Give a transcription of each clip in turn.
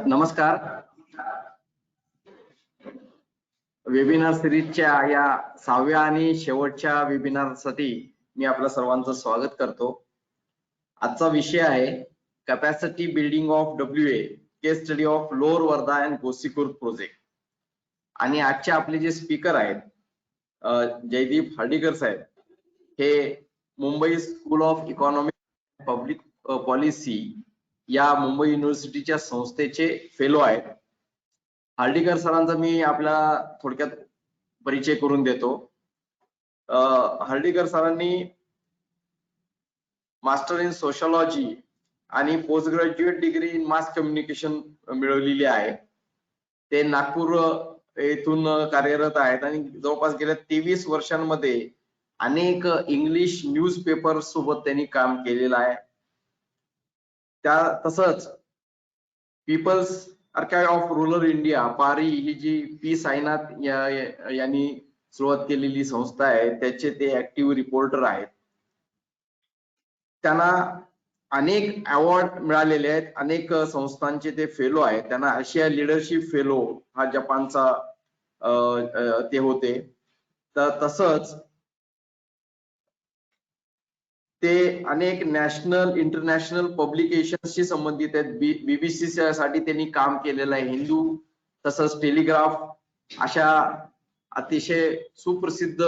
नमस्कार. वेबिनार सिरीजच्या या 6व्या आणि शेवटच्या वेबिनारसाठी मी आपल्या सर्वांचं स्वागत करतो. आजचा विषय आहे capacity building of WA case study of lower Wardha and Gosikhurd project. आणि आजचे आपले जे स्पीकर आहेत जयदीप हर्डीकर साहेब, हे Mumbai school of economic public policy या मुंबई युनिव्हर्सिटीच्या संस्थेचे फेलो आहेत. हार्डीकर सरांचा मी आपल्याला थोडक्यात परिचय करून देतो. हार्डीकर सरांनी मास्टर इन सोशलॉजी आणि post graduate degree in mass communication मिळवलेली आहे. ते नागपूर येथून कार्यरत आहेत आणि जवळपास गेल्या 23 वर्षांमध्ये अनेक इंग्लिश न्यूज पेपर सोबत त्यांनी काम केलेलं आहे. तसंच people's archive of rural India PARI ही जी पी साईनाथ यांनी सुरुवात केलेली संस्था आहे, त्याचे ते ऍक्टिव्ह रिपोर्टर आहेत. त्यांना अनेक अवॉर्ड मिळालेले आहेत, अनेक संस्थांचे ते फेलो आहेत. त्यांना आशिया लीडरशिप फेलो हा जपानचा ते होते. तसंच ते अनेक नॅशनल इंटरनॅशनल पब्लिकेशनशी संबंधित आहेत. BBC साठी त्यांनी काम केलेलं आहे. हिंदू तसंच टेलिग्राफ अशा अतिशय सुप्रसिद्ध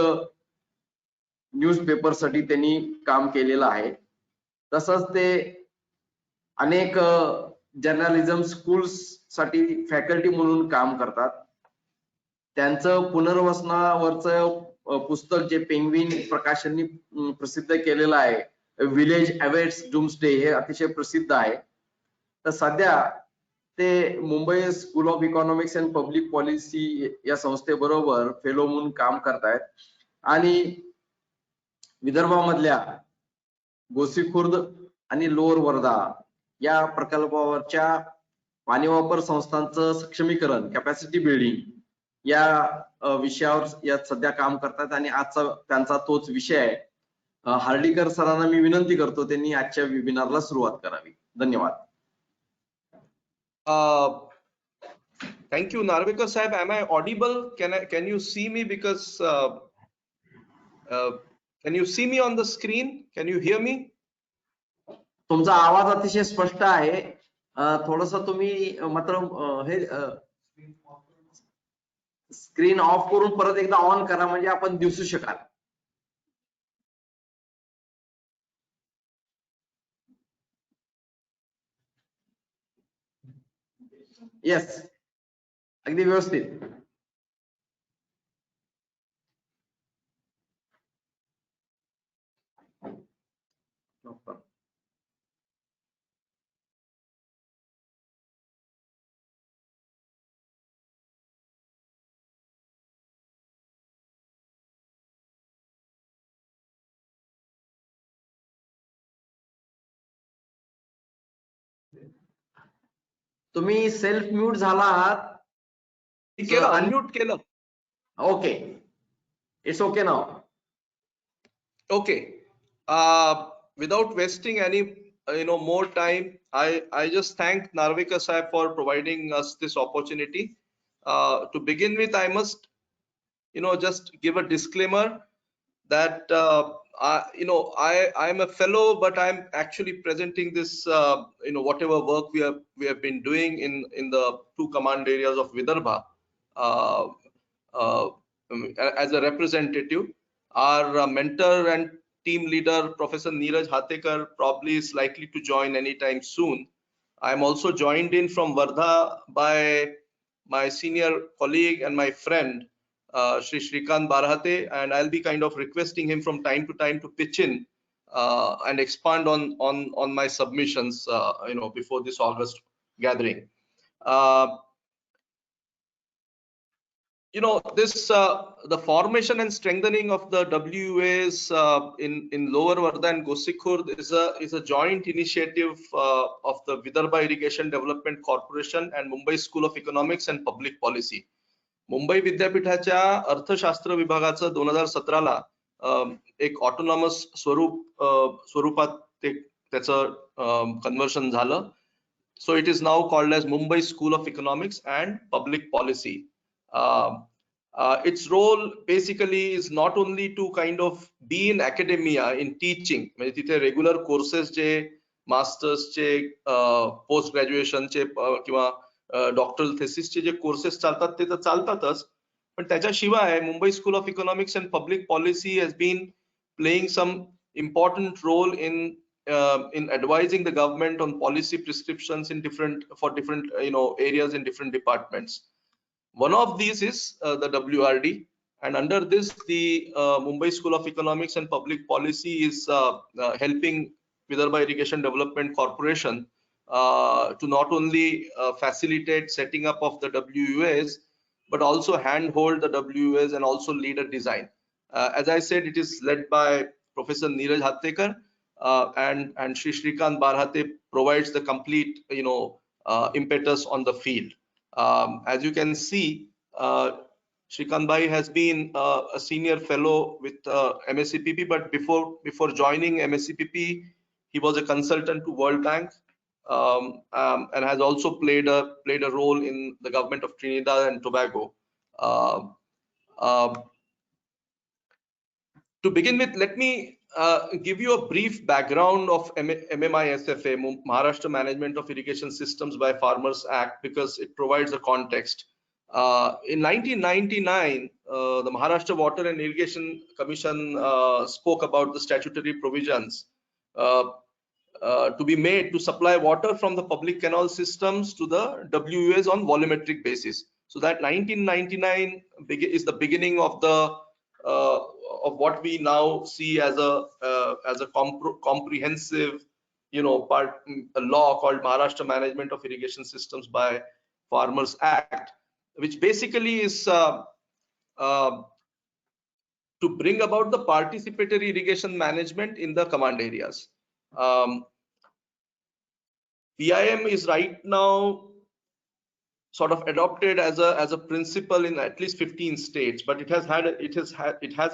न्यूज पेपर साठी त्यांनी काम केलेलं आहे. तसंच ते अनेक जर्नलिझम स्कूल्स साठी फॅकल्टी म्हणून काम करतात. त्यांचं पुनर्वसनावरचं पुस्तक जे पेंग्विन प्रकाशननी प्रसिद्ध केलेलं आहे, विलेज अवेट्स डूम्सडे, हे अतिशय प्रसिद्ध आहे. तर सध्या ते Mumbai school of economics and public policy या संस्थेबरोबर फेलो म्हणून काम करतायत. आणि विदर्भामधल्या गोसीखुर्द आणि लोअर वर्धा या प्रकल्पावरच्या पाणी वापर संस्थांचं सक्षमीकरण, कॅपॅसिटी बिल्डिंग या विषयावर यात सध्या काम करतात. आणि आजचा त्यांचा तोच विषय आहे. हार्डीकर सरांना मी विनंती करतो त्यांनी आजच्या वेबिनारला सुरुवात करावी. धन्यवाद. Thank you, Narvekar Sahib. Am I audible? Can you see me? Because can you see me on the screen? Can you hear me? तुमचा आवाज अतिशय स्पष्ट आहे. थोडंसं तुम्ही मात्र हे स्क्रीन ऑफ करून परत एकदा ऑन करा, म्हणजे आपण दिसू शकाल. येस, अगदी व्यवस्थित. तुम्ही सेल्फ म्यूट झाला आहात. अनम्यूट केलं. Okay, it's okay now. Okay. Without wasting any more time, I just thank Narvekar Sahib for providing us this opportunity. To begin with, I must just give a disclaimer that I am a fellow, but I'm actually presenting this whatever work we have been doing in the two command areas of Vidarbha as a representative. Our mentor and team leader, Professor Neeraj Hatekar, probably is likely to join anytime soon. I am also joined in from Wardha by my senior colleague and my friend, Shri Shrikant Barhate, and I'll be kind of requesting him from time to time to pitch in and expand on my submissions, before this August gathering. The formation and strengthening of the WAs in Lower Wardha and Gosikkhurd is a joint initiative of the Vidarbha Irrigation Development Corporation and Mumbai School of Economics and Public Policy. Mumbai विद्यापीठाच्या अर्थशास्त्र विभागाचं 2017 ला एक autonomous स्वरूपात ते त्याचं conversion झालं. So it is now called as Mumbai School of Economics and Public Policy. Its role basically is not only to kind of be in academia in teaching, म्हणजे तिथे regular courses जे masters चे post graduation चे किंवा doctoral thesis चे जे courses चालतात ते तर चालतातच, पण त्याच्याशिवाय Mumbai School of Economics and Public Policy has been playing some important role in advising the government on policy prescriptions in different areas in different departments. One of these is the WRD, and under this the Mumbai School of Economics and Public Policy is helping Vidarbha Irrigation Development Corporation to not only facilitate setting up of the WUAs, but also handhold the WUAs and also lead a design. As I said, it is led by Professor Neeraj Hattekar, and Shri Shrikant Barhate provides the complete impetus on the field. As you can see, Shrikant Bhai has been a senior fellow with MSCPP, but before joining MSCPP, he was a consultant to World Bank, and has also played a role in the government of Trinidad and Tobago. To begin with, let me give you a brief background of MMISFA, Maharashtra Management of Irrigation Systems by Farmers Act, because it provides a context. In 1999, the Maharashtra Water and Irrigation Commission spoke about the statutory provisions to be made to supply water from the public canal systems to the WUAs on volumetric basis. So that 1999 is the beginning of the of what we now see as a comprehensive a law called Maharashtra Management of Irrigation Systems by Farmers Act, which basically is to bring about the participatory irrigation management in the command areas. PIM is right now sort of adopted as a principle in at least 15 states, but it has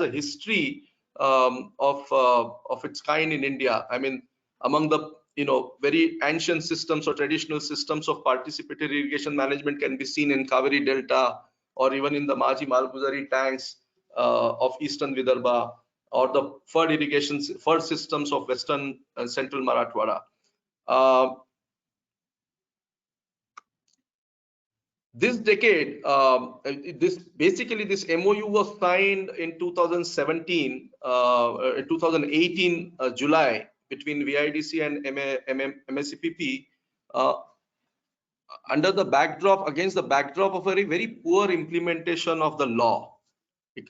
a history of its kind in India. I mean, among the very ancient systems or traditional systems of participatory irrigation management can be seen in Kaveri Delta, or even in the Maji Malguzari tanks of eastern Vidarbha, or the flood systems of western and central Marathwada. This decade, this MOU was signed in 2017, 2018 July, between VIDC and MSCPP, against the backdrop of a very poor implementation of the law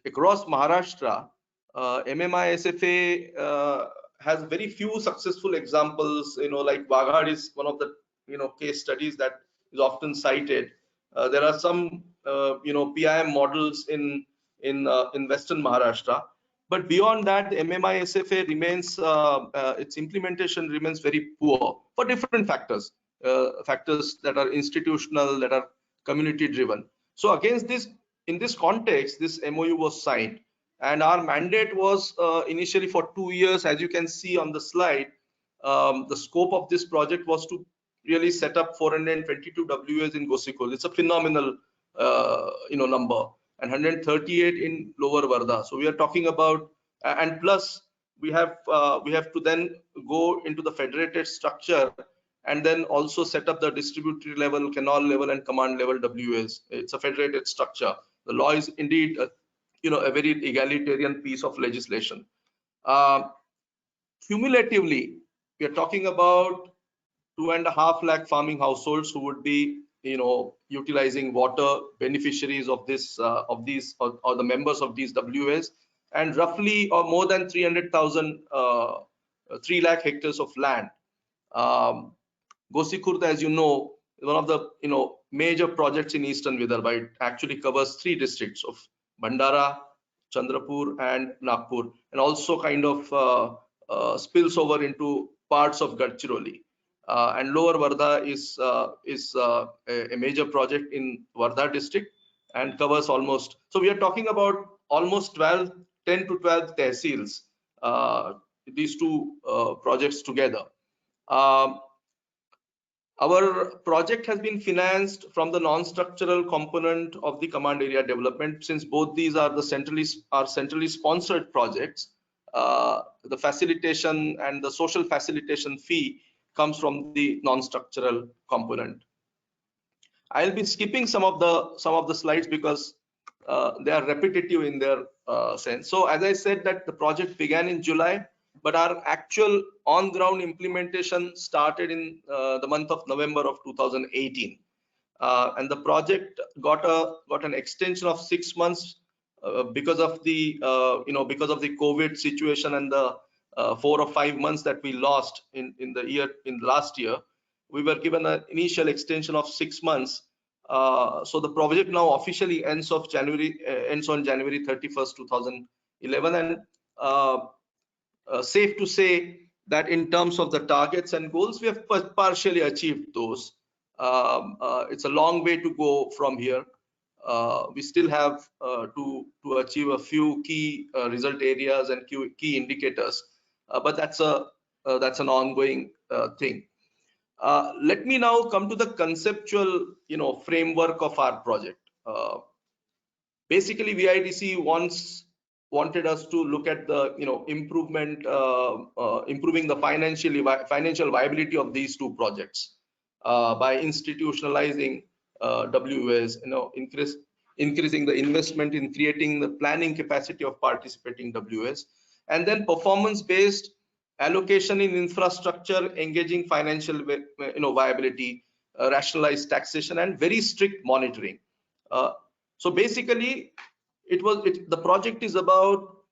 across Maharashtra. MMISFA has very few successful examples. Like Waghad is one of the case studies that is often cited. There are some PIM models in western Maharashtra, but beyond that, the MMISFA remains its implementation remains very poor for different factors that are institutional, that are community driven. So against this, in this context, this MOU was signed, and our mandate was initially for 2 years. As you can see on the slide, the scope of this project was to really set up 422 WAs in Gosikul. It's a phenomenal number, and 138 in Lower Varda. So we are talking about, and plus we have to then go into the federated structure and then also set up the distributory level, canal level, and command level WAs. It's a federated structure. The law is indeed a very egalitarian piece of legislation. Cumulatively, we are talking about 2.5 lakh farming households who would be utilizing water, beneficiaries of this or the members of these WAs, and roughly or more than 300,000 3 lakh hectares of land. Gosikhurda, as you know, is one of the major projects in eastern Vidarbha. It actually covers 3 districts of Bhandara, Chandrapur, and Nagpur, and also kind of spills over into parts of Gadchiroli. And Lower Varda is a major project in Varda district and covers almost. So we are talking about almost 10 to 12 tehsils. These 2 projects together. Our project has been financed from the non-structural component of the command area development. Since both these are the centrally sponsored projects, the facilitation and the social facilitation fee comes from the non-structural component. I'll be skipping some of the slides because they are repetitive in their sense. So as I said, that the project began in July, but our actual on-ground implementation started in the month of November of 2018, and the project got an extension of 6 months because of the because of the COVID situation and the 4 or 5 months that we lost in last year. We were given an initial extension of 6 months. So the project now officially ends on January 31st, 2011, and safe to say that in terms of the targets and goals, we have partially achieved those. It's a long way to go from here. We still have to achieve a few key result areas and key indicators, but that's an ongoing thing. Let me now come to the conceptual framework of our project. Basically, VIDC wanted us to look at the improving the financial viability of these two projects by institutionalizing WS, increasing the investment in creating the planning capacity of participating WS, and then performance-based allocation in infrastructure, engaging financial viability, rationalized taxation, and very strict monitoring. So basically, the project is about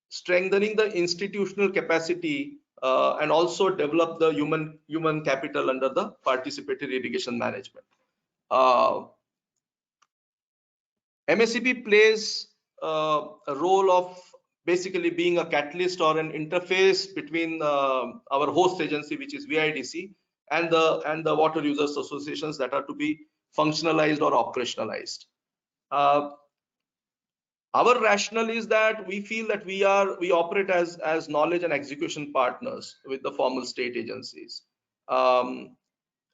strengthening the institutional capacity and also develop the human capital under the participatory irrigation management. MSEP plays a role of basically being a catalyst or an interface between our host agency, which is VIDC, and the water users associations that are to be functionalized or operationalized. Our rationale is that we feel that we operate as knowledge and execution partners with the formal state agencies.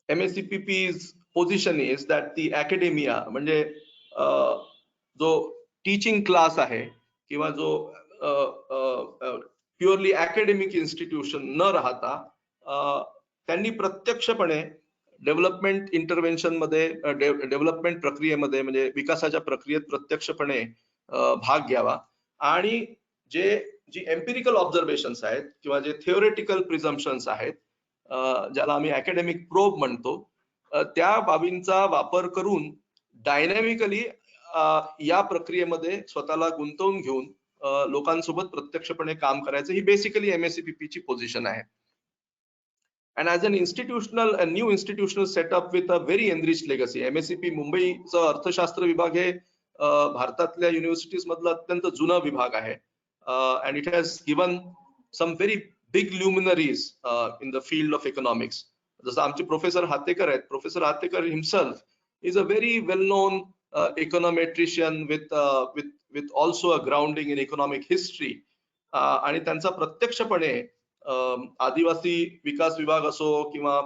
MSEPP's position is that the academia, म्हणजे जो teaching class आहे किंवा जो purely academic institution न राहता त्यांनी प्रत्यक्षपणे development intervention मध्ये डेव्हलपमेंट प्रक्रियेमध्ये म्हणजे विकासाच्या प्रक्रियेत प्रत्यक्षपणे भाग घ्यावा आणि जी एम्पिरिकल ऑब्झर्वेशन्स आहेत किंवा जे थिओरिटिकल प्रिझम्पशन्स आहेत ज्याला आम्ही अकॅडमिक प्रोब म्हणतो त्या बाबींचा वापर करून डायनॅमिकली या प्रक्रियेमध्ये स्वतःला गुंतवून घेऊन लोकांसोबत प्रत्यक्षपणे काम करायचं ही बेसिकली MSEPP ची पोझिशन आहे. And as an new institutional setup with a very enriched legacy, MSEP मुंबईचा अर्थशास्त्र विभाग हे भारतातल्या युनिव्हर्सिटीज मधला अत्यंत जुना विभाग आहे. And it has given some very big luminaries in the field of economics. जसं आमचे प्रोफेसर हातेकर आहेत. Professor Hatekar himself is a very well-known econometrician with also a grounding in economic history. आणि त्यांचा प्रत्यक्षपणे आदिवासी विकास विभाग असो किंवा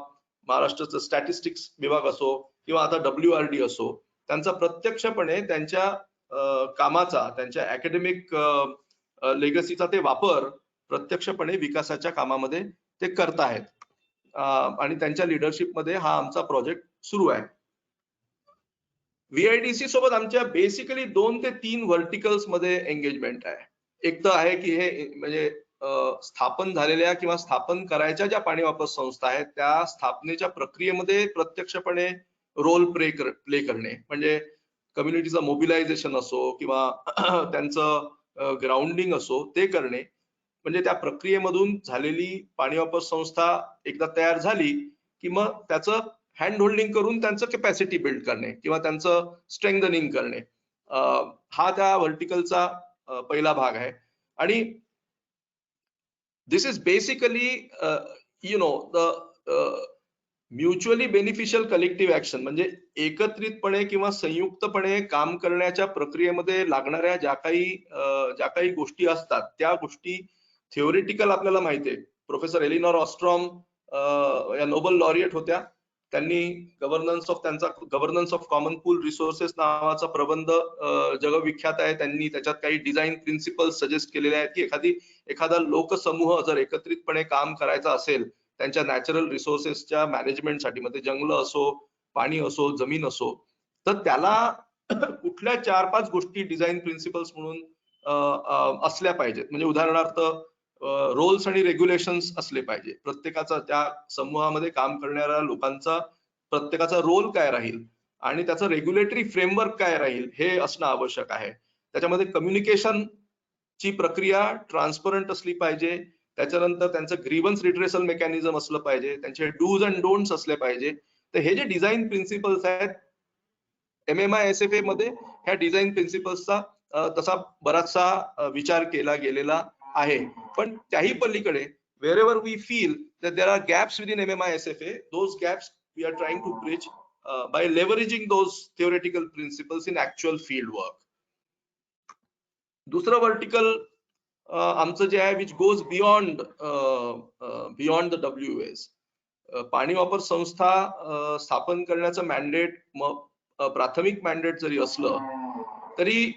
महाराष्ट्राचा स्टॅटिस्टिक्स विभाग असो किंवा आता WRD असो, त्यांचा प्रत्यक्षपणे त्यांच्या कामाचा, त्यांच्या अकॅडमिक लेगसीचा ते वापर प्रत्यक्षपणे विकासाच्या कामामध्ये ते करतायत आणि त्यांच्या लिडरशिप मध्ये हा आमचा प्रोजेक्ट सुरू आहे. VIDC सोबत आमच्या बेसिकली 2 ते 3 व्हर्टिकल्स मध्ये एंगेजमेंट आहे. एक तर आहे की हे म्हणजे स्थापन झालेल्या किंवा स्थापन करायच्या ज्या पाणी वापर संस्था आहेत त्या स्थापनेच्या प्रक्रियेमध्ये प्रत्यक्षपणे रोल प्ले करणे, म्हणजे कम्युनिटीचं मोबिलायझेशन असो किंवा त्यांचं ग्राउंडिंग असो ते करणे. म्हणजे त्या प्रक्रियेमधून झालेली पाणी वापर संस्था एकदा तयार झाली की मग त्याचं हँड होल्डिंग करून त्यांचं कॅपॅसिटी बिल्ड करणे किंवा त्यांचं स्ट्रेंथनिंग करणे, हा त्या व्हर्टिकलचा पहिला भाग आहे. आणि this is basically the mutually beneficial collective action, म्हणजे एकत्रितपणे किंवा संयुक्तपणे काम करण्याच्या प्रक्रियेमध्ये लागणाऱ्या ज्या काही गोष्टी असतात त्या गोष्टी थिओरिटिकल आपल्याला माहिती आहे. प्रोफेसर एलिनॉर ऑस्ट्रॉम या नोबल लॉरिएट होत्या. त्यांनी governance of common pool resources नावाचा प्रबंध जगविख्यात आहे. त्यांनी त्याच्यात काही डिझाईन प्रिन्सिपल्स सजेस्ट केलेले आहेत की एखादा लोकसमूह जर एकत्रितपणे काम करायचा असेल त्यांच्या नॅचरल रिसोर्सेसच्या मॅनेजमेंटसाठी, मध्ये जंगल असो, पाणी असो, जमीन असो, तर त्याला कुठल्या 4-5 गोष्टी डिझाईन प्रिन्सिपल्स म्हणून असल्या पाहिजेत. म्हणजे उदाहरणार्थ रोल्स आणि रेग्युलेशन्स असले पाहिजे. प्रत्येकाचा त्या समूहामध्ये काम करणाऱ्या लोकांचा प्रत्येकाचा रोल काय राहील आणि त्याचं रेग्युलेटरी फ्रेमवर्क काय राहील हे असणं आवश्यक आहे. त्याच्यामध्ये कम्युनिकेशन ची प्रक्रिया ट्रान्सपरंट असली पाहिजे. त्याच्यानंतर त्यांचं ग्रीव्हन्स रिड्रेसल मेकॅनिझम असलं पाहिजे. त्यांचे डूज अँड डोंट्स असले पाहिजे. तर हे जे डिझाईन प्रिन्सिपल्स आहेत MMI-SFA मध्ये ह्या डिझाईन प्रिन्सिपल्सचा तसा बराचसा विचार केला गेलेला आहे. पण त्याही पलीकडे wherever we feel that there are gaps within MMI-SFA, those gaps we are trying to bridge by leveraging those theoretical principles in actual field work. दुसरं वर्टिकल आमचं जे आहे which goes beyond the WS. पाणी वापर संस्था स्थापन करण्याचं mandate प्राथमिक मॅन्डेट जरी असलं तरी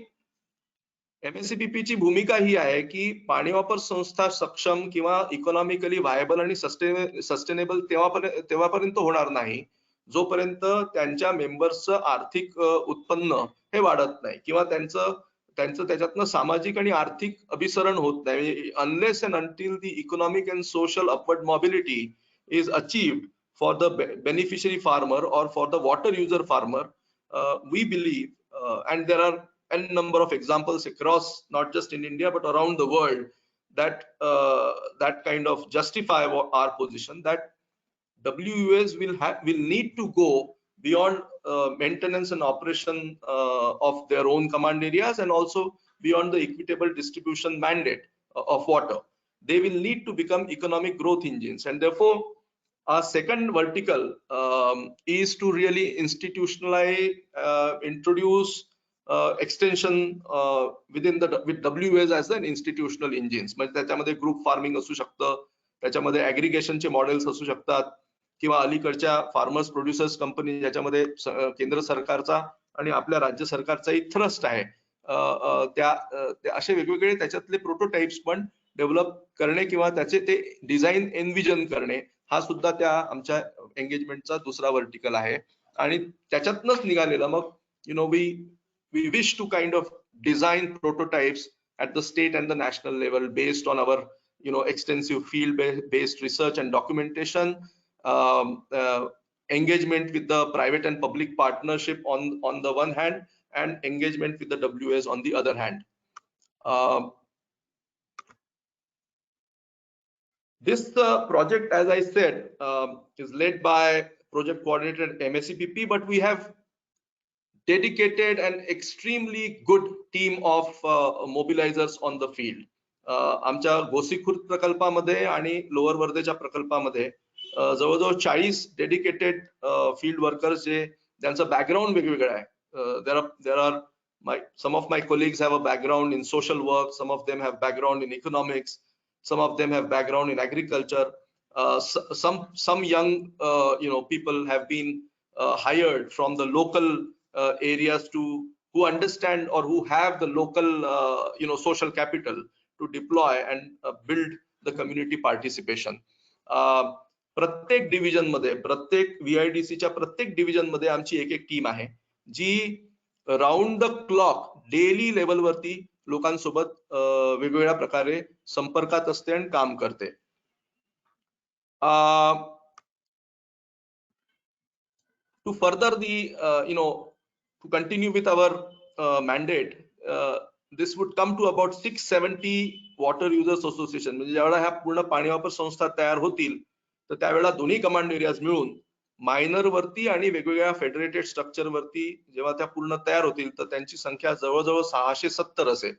MSCPP ची भूमिका ही आहे की पाणी वापर संस्था सक्षम किंवा इकॉनॉमिकली व्हायबल आणि सस्टेनेबल तेव्हापर्यंत होणार नाही जोपर्यंत त्यांच्या मेंबर्सचं आर्थिक उत्पन्न हे वाढत नाही किंवा त्यांचं त्याच्यातनं सामाजिक आणि आर्थिक अभिसरण होत नाही. Unless and until the economic and social upward mobility is achieved for the beneficiary farmer or for the water user farmer, we believe, and there are n number of examples across not just in India but around the world that kind of justify our position that WUS will need to go beyond maintenance and operation of their own command areas and also beyond the equitable distribution mandate of water. They will need to become economic growth engines, and therefore our second vertical is to really institutionalize, introduce extension with WS as an institutional engines. म्हणजे त्याच्यामध्ये group farming असू शकतं, त्याच्यामध्ये ऍग्रिगेशनचे models असू शकतात किंवा अलीकडच्या farmers producers company ज्याच्यामध्ये केंद्र सरकारचा आणि आपल्या राज्य सरकारचाही थ्रस्ट आहे, त्या असे वेगवेगळे त्याच्यातले प्रोटोटाइप्स पण डेव्हलप करणे किंवा त्याचे ते डिझाईन एनविजन करणे हा सुद्धा त्या आमच्या एंगेजमेंटचा दुसरा वर्टिकल आहे. आणि त्याच्यातनच निघालेला मग we wish to kind of design prototypes at the state and the national level based on our extensive field based research and documentation, engagement with the private and public partnership on the one hand and engagement with the WS on the other hand. This project, as I said, is led by project coordinator at MSCPP, but we have dedicated and extremely good team of mobilizers on the field. आमच्या गोसीखुर्द प्रकल्पामध्ये आणि lower वर्धेच्या प्रकल्पामध्ये जवळजवळ 40 dedicated field workers जे त्यांचं background वेगवेगळं आहे. there are some of my colleagues have a background in social work, some of them have background in economics, some of them have background in agriculture, some young people have been hired from the local areas who understand or who have the local social capital to deploy and build the community participation. प्रत्येक division मध्ये, प्रत्येक VIDC च्या प्रत्येक division मध्ये आमची एक team आहे जी round the clock daily level वरती लोकांसोबत वेगवेगळ्या प्रकारे संपर्कात असते आणि काम करते. To further to continue with our mandate, this would come to about 670 water users association. म्हणजे ज्यावेळेला ह्या पूर्ण पाणी वापर संस्था तयार होतील तर त्यावेळेला दोन्ही कमांड एरियाज मिळून मायनर वरती आणि वेगवेगळ्या फेडरेटेड स्ट्रक्चर वरती जेव्हा त्या पूर्ण तयार होतील तर त्यांची संख्या जवळजवळ 670 असेल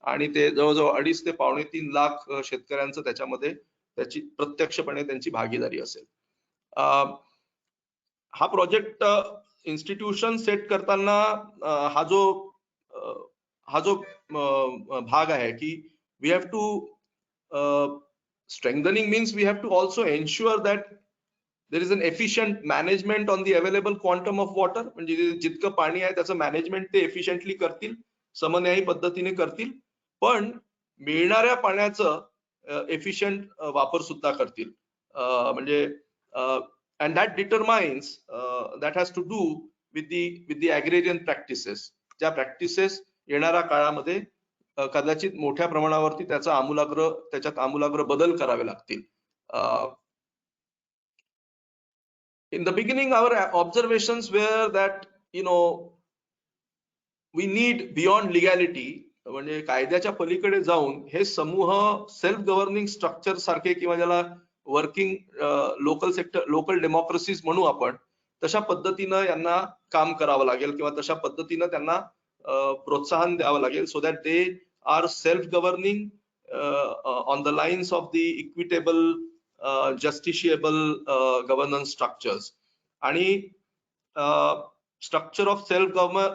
आणि ते जवळजवळ 2.5 ते 3.25 लाख शेतकऱ्यांचं त्याच्यामध्ये त्याची प्रत्यक्षपणे त्यांची भागीदारी असेल. हा प्रोजेक्ट इन्स्टिट्यूशन सेट करताना हा जो भाग आहे की we have to strengthening means we have to also ensure that there is an efficient management on the available quantum of water. म्हणजे जितकं पाणी आहे त्याचं मॅनेजमेंट ते एफिशियंटली करतील, समन्यायी पद्धतीने करतील, पण मिळणाऱ्या पाण्याचं एफिशियंट वापर सुद्धा करतील. म्हणजे and that determines that has to do with the agrarian practices. ज्या प्रॅक्टिसेस येणाऱ्या काळामध्ये कदाचित मोठ्या प्रमाणावरती त्याच्यात आमूलाग्र बदल करावे लागतील. In the beginning, our observations were that, we need beyond legality, म्हणजे कायद्याच्या पलीकडे जाऊन हे समूह सेल्फ गव्हर्निंग स्ट्रक्चर सारखे किंवा ज्याला वर्किंग लोकल डेमोक्रेसीज म्हणू आपण, तशा पद्धतीनं यांना काम करावं लागेल किंवा तशा पद्धतीनं त्यांना प्रोत्साहन द्यावं लागेल, so that they are self governing on the lines of the equitable justiciable governance structures. आणि structure of self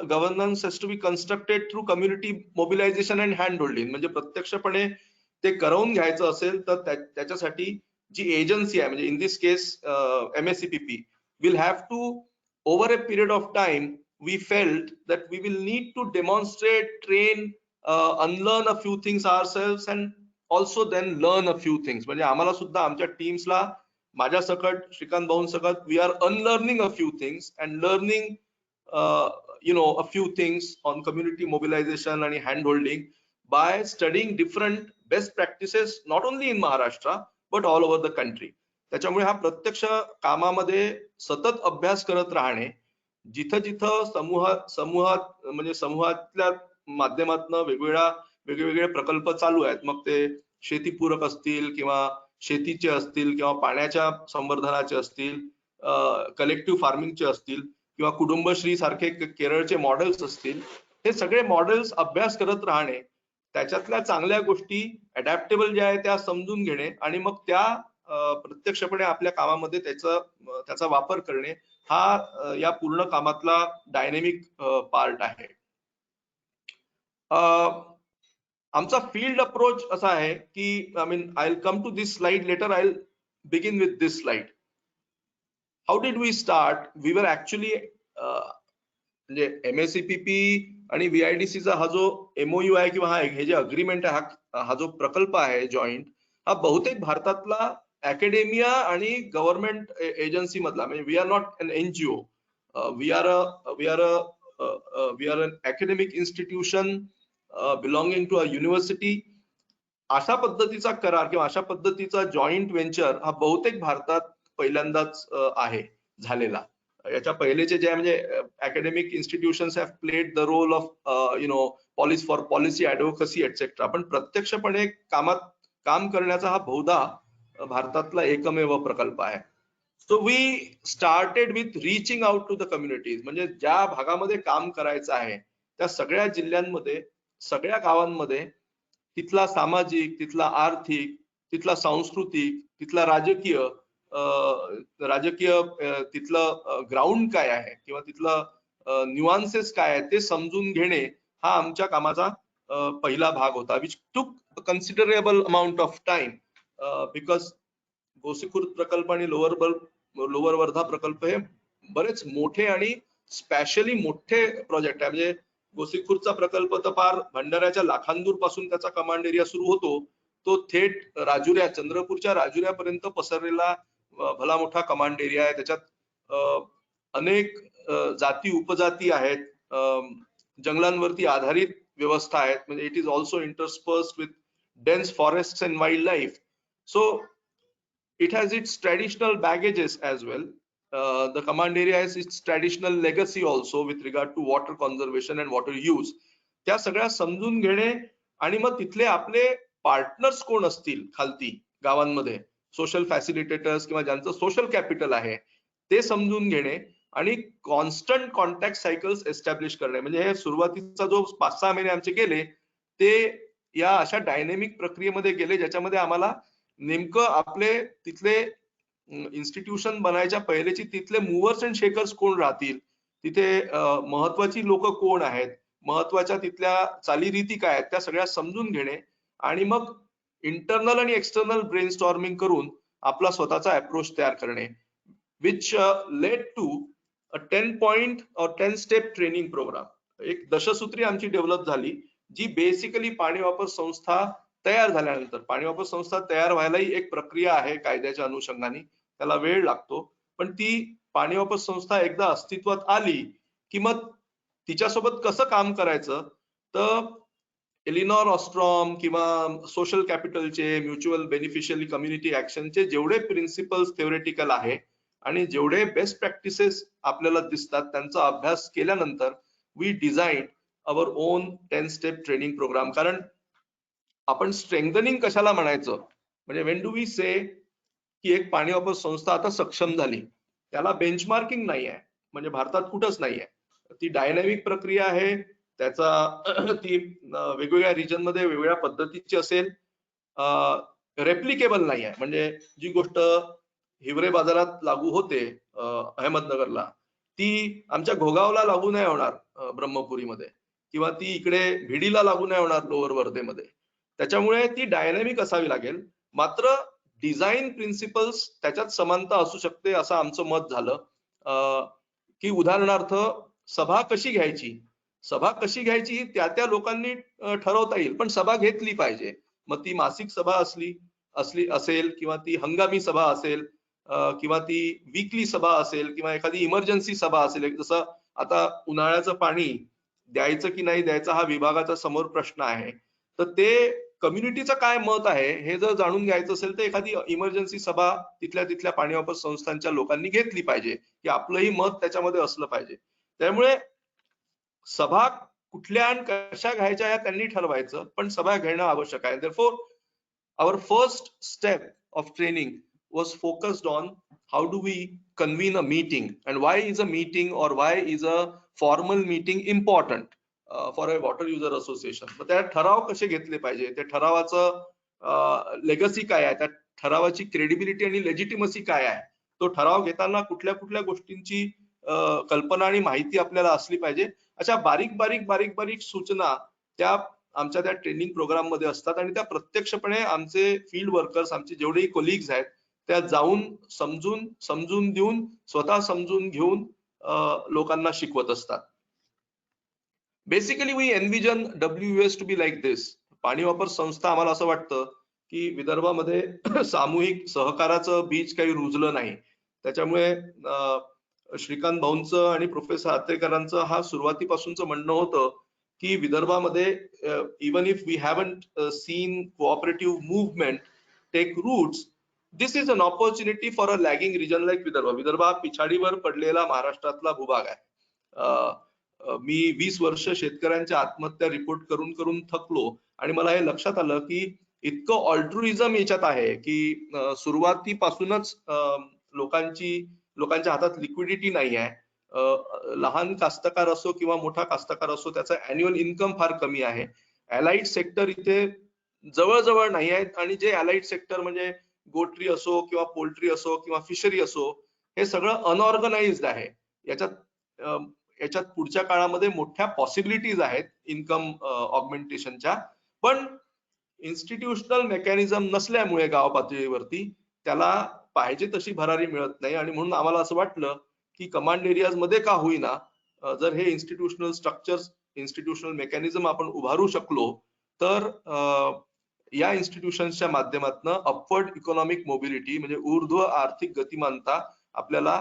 governance has to be constructed through community mobilization and hand holding. म्हणजे प्रत्यक्षपणे ते करवून घ्यायचं असेल तर त्याच्यासाठी जी एजन्सी आहे, म्हणजे in this case MSCPP will have to, over a period of time, we felt that we will need to demonstrate, train, unlearn a few things ourselves and also then learn a few things. म्हणजे आम्हाला सुद्धा आमच्या टीम्सला, माझ्या सकट, श्रीकांत भाऊन सकट, we are unlearning a few things and learning a few things on community mobilization and hand holding by studying different best practices not only in Maharashtra but all over the country. त्याच्यामुळे हा प्रत्यक्ष कामामध्ये सतत अभ्यास करत राहणे, जिथं जिथं समूहात म्हणजे समूहातल्या माध्यमातून वेगवेगळे प्रकल्प चालू आहेत, मग ते शेतीपूरक असतील किंवा शेतीचे असतील किंवा पाण्याच्या संवर्धनाचे असतील, कलेक्टिव्ह फार्मिंगचे असतील किंवा कुटुंबश्री सारखे केरळचे मॉडेल्स असतील, हे सगळे मॉडेल्स अभ्यास करत राहणे, त्याच्यातल्या चांगल्या गोष्टी अडॅप्टेबल ज्या आहेत त्या समजून घेणे आणि मग त्या प्रत्यक्षपणे आपल्या कामामध्ये त्याचा वापर करणे, हा या पूर्ण कामातला डायनेमिक पार्ट आहे. आमचा फील्ड अप्रोच असा आहे की, I will come to this slide later, I will begin with this slide. How did we start? We were actually, म्हणजे MSCPP आणि VIDCचा हा जो MOU आहे किंवा हे जे अग्रीमेंट आहे, हा जो प्रकल्प आहे जॉईंट, हा बहुतेक भारतातला अकॅडेमिया आणि गव्हर्नमेंट एजन्सी मधला, म्हणजे we are not an NGO, we are an academic institution belonging to a university. अशा पद्धतीचा करार किंवा अशा पद्धतीचा जॉईंट व्हेंचर हा बहुतेक भारतात पहिल्यांदाच आहे झालेला. याच्या पहिलेचे जे म्हणजे academic institutions have played the role of policy for policy advocacy etcetera, पण प्रत्यक्षपणे काम करण्याचा हा बहुधा भारतातला एकमेव प्रकल्प आहे. So we started with reaching out to the communities, म्हणजे ज्या भागामध्ये काम करायचं आहे त्या सगळ्या जिल्ह्यांमध्ये, सगळ्या गावांमध्ये तिथला सामाजिक, तिथला आर्थिक, तिथला सांस्कृतिक, तिथला राजकीय तिथलं ग्राउंड काय आहे किंवा तिथलं न्यूआन्सेस काय आहे ते समजून घेणे, हा आमच्या कामाचा पहिला भाग होता, विच टूक considerable amount of time, because Gosikhurd प्रकल्प आणि लोअर वर्धा प्रकल्प हे बरेच मोठे आणि स्पेशली मोठे प्रोजेक्ट आहे. म्हणजे गोसीखुर्दचा प्रकल्प तर फार भंडाऱ्याच्या लाखांदूर पासून त्याचा कमांड एरिया सुरू होतो, तो थेट चंद्रपूरच्या राजुऱ्यापर्यंत पसरलेला भला मोठा कमांड एरिया आहे. त्याच्यात अनेक जाती उपजाती आहेत, जंगलांवरती आधारित व्यवस्था आहेत, म्हणजे it is also interspersed with dense forests and wild life. So it has its traditional baggages as well. The command area has its traditional legacy also with regard to water conservation and water use. त्या सगळ्या समजून घेणे आणि मग तिथले आपले partners कोण असतील खालती गावांमध्ये, सोशल फॅसिलिटेटर्स किंवा ज्यांचं सोशल कॅपिटल आहे ते समजून घेणे आणि कॉन्स्टंट कॉन्टॅक्ट सायकल्स एस्टॅब्लिश करणे. म्हणजे हे सुरुवातीचा जो 5-6 महिने आमचे गेले ते या अशा डायनेमिक प्रक्रियेमध्ये गेले, ज्याच्यामध्ये आम्हाला नेमकं आपले तिथले इन्स्टिट्यूशन बनायच्या पहिलेची तिथले मुव्हर्स अँड शेकर्स कोण राहतील, तिथे महत्वाची लोक कोण आहेत, महत्वाच्या तिथल्या चालीरीती काय आहेत, त्या सगळ्या समजून घेणे आणि मग इंटरनल आणि एक्सटर्नल ब्रेनस्टॉर्मिंग करून आपला स्वतःचा अप्रोच तयार करणे, which led to a 10 point और 10 स्टेप ट्रेनिंग प्रोग्राम. एक दशसूत्री आमची डेव्हलप झाली, जी बेसिकली पाणी वापर संस्था तयार झाल्यानंतर, पाणी वापर संस्था तयार व्हायलाही एक प्रक्रिया आहे कायद्याच्या अनुषंगाने, त्याला वेळ लागतो, पण ती पाणी वापर संस्था एकदा अस्तित्वात आली की मग तिच्यासोबत कसं काम करायचं, तर एलिनॉर ऑस्ट्रॉम किंवा सोशल कॅपिटलचे, म्युच्युअल बेनिफिशियरी कम्युनिटी ऍक्शनचे जेवढे प्रिन्सिपल्स थेओरेटिकल आहे आणि जेवढे बेस्ट प्रॅक्टिसेस आपल्याला दिसतात, त्यांचा अभ्यास केल्यानंतर we design our own 10 step training programme. कारण आपण स्ट्रेंथनिंग कशाला म्हणायचं, म्हणजे व्हेन डू वी से की एक पाणी वापर संस्था आता सक्षम झाली, त्याला बेंचमार्किंग नाही आहे, म्हणजे भारतात कुठंच नाही आहे. ती डायनॅमिक प्रक्रिया आहे, त्याचा ती वेगवेगळ्या रिजन मध्ये वेगवेगळ्या पद्धतीची असेल, रेप्लिकेबल नाही आहे. म्हणजे जी गोष्ट हिवरे बाजारात लागू होते अहमदनगरला, ती आमच्या घोगावला लागू नाही होणार ब्रह्मपुरीमध्ये, किंवा ती इकडे भिडीला लागू नाही होणार लोअर वर्धेमध्ये. त्याच्यामुळे ती डायनॅमिक असावी लागेल. मात्र डिझाईन प्रिन्सिपल्स त्याच्यात समानता असू शकते असं आमचं मत झालं. की उदाहरणार्थ सभा कशी घ्यायची, सभा कशी घ्यायची ही त्या लोकांनी ठरवता येईल, पण सभा घेतली पाहिजे. मग ती मासिक सभा असली असेल, किंवा ती हंगामी सभा असेल, किंवा ती वीकली सभा असेल, किंवा एखादी इमर्जन्सी सभा असेल. जसं आता उन्हाळ्याचं पाणी द्यायचं की नाही द्यायचं हा विभागाचा समोर प्रश्न आहे, तर ते कम्युनिटीचं काय मत आहे हे जर जाणून घ्यायचं असेल तर एखादी इमर्जन्सी सभा तिथल्या पाणी वापर संस्थांच्या लोकांनी घेतली पाहिजे, की आपलंही मत त्याच्यामध्ये असलं पाहिजे. त्यामुळे सभा कुठल्या आणि कशा घ्यायच्या या त्यांनी ठरवायचं, पण सभा घेणं आवश्यक आहे. Therefore, our first step of training was focused on how do we convene a meeting, and why is a meeting or why is a formal meeting important for a water user association. तर त्या ठराव कसे घेतले पाहिजे, त्या ठरावाचं legacy काय आहे, त्या ठरावाची क्रेडिबिलिटी आणि लेजिटिमसी काय आहे, तो ठराव घेताना कुठल्या कुठल्या गोष्टींची कल्पना आणि माहिती आपल्याला असली पाहिजे, अशा बारीक बारीक सूचना त्या आमच्या त्या ट्रेनिंग प्रोग्राम मध्ये असतात. आणि त्या प्रत्यक्षपणे आमचे फील्ड वर्कर्स, आमचे जेवढेही कोलिग्स आहेत, त्या जाऊन समजून देऊन, स्वतः समजून घेऊन लोकांना शिकवत असतात. Basically we envision WUS to be like this. पाणी वापर संस्था, आम्हाला असं वाटतं की विदर्भामध्ये सामूहिक सहकाराचं बीज काही रुजलं नाही. त्याच्यामुळे श्रीकांत भाऊंचं आणि प्रोफेसर आत्रेकरांचं हा सुरुवातीपासूनचं म्हणणं होतं की विदर्भामध्ये even if we haven't seen cooperative movement take roots, this is an opportunity for a lagging region like Vidarbha. Vidarbha हा पिछाडीवर पडलेला महाराष्ट्रातला भूभाग आहे. मी 20 वर्ष शेतकऱ्यांच्या आत्महत्या रिपोर्ट करून थकलो, आणि मला हे लक्षात आलं की इतकं ऑल्ट्रुइझम याच्यात आहे की सुरुवातीपासूनच लोकांच्या हातात लिक्विडिटी नाही आहे. लहान कास्तकार असो किंवा मोठा कास्तकार असो, त्याचा अॅन्युअल इन्कम फार कमी आहे. अलाइड सेक्टर इथे जवळजवळ नाही आहेत, आणि जे अलाइड सेक्टर म्हणजे गोट्री असो किंवा पोल्ट्री असो किंवा फिशरी असो, हे सगळं अनऑर्गनाइज्ड आहे. याच्यात पुढच्या काळामध्ये मोठ्या पॉसिबिलिटीज आहेत इन्कम ऑगमेंटेशनच्या, पण इन्स्टिट्यूशनल मेकॅनिझम नसल्यामुळे गाव पातळीवरती त्याला पाहिजे तशी भरारी मिळत नाही. आणि म्हणून आम्हाला असं वाटलं की कमांड एरियाज मध्ये का होईना, जर हे इन्स्टिट्यूशनल स्ट्रक्चर्स, इन्स्टिट्यूशनल मेकॅनिझम आपण उभारू शकलो, तर या इन्स्टिट्यूशनच्या माध्यमातून अपवर्ड इकॉनॉमिक मोबिलिटी, म्हणजे ऊर्ध्व आर्थिक गतिमानता आपल्याला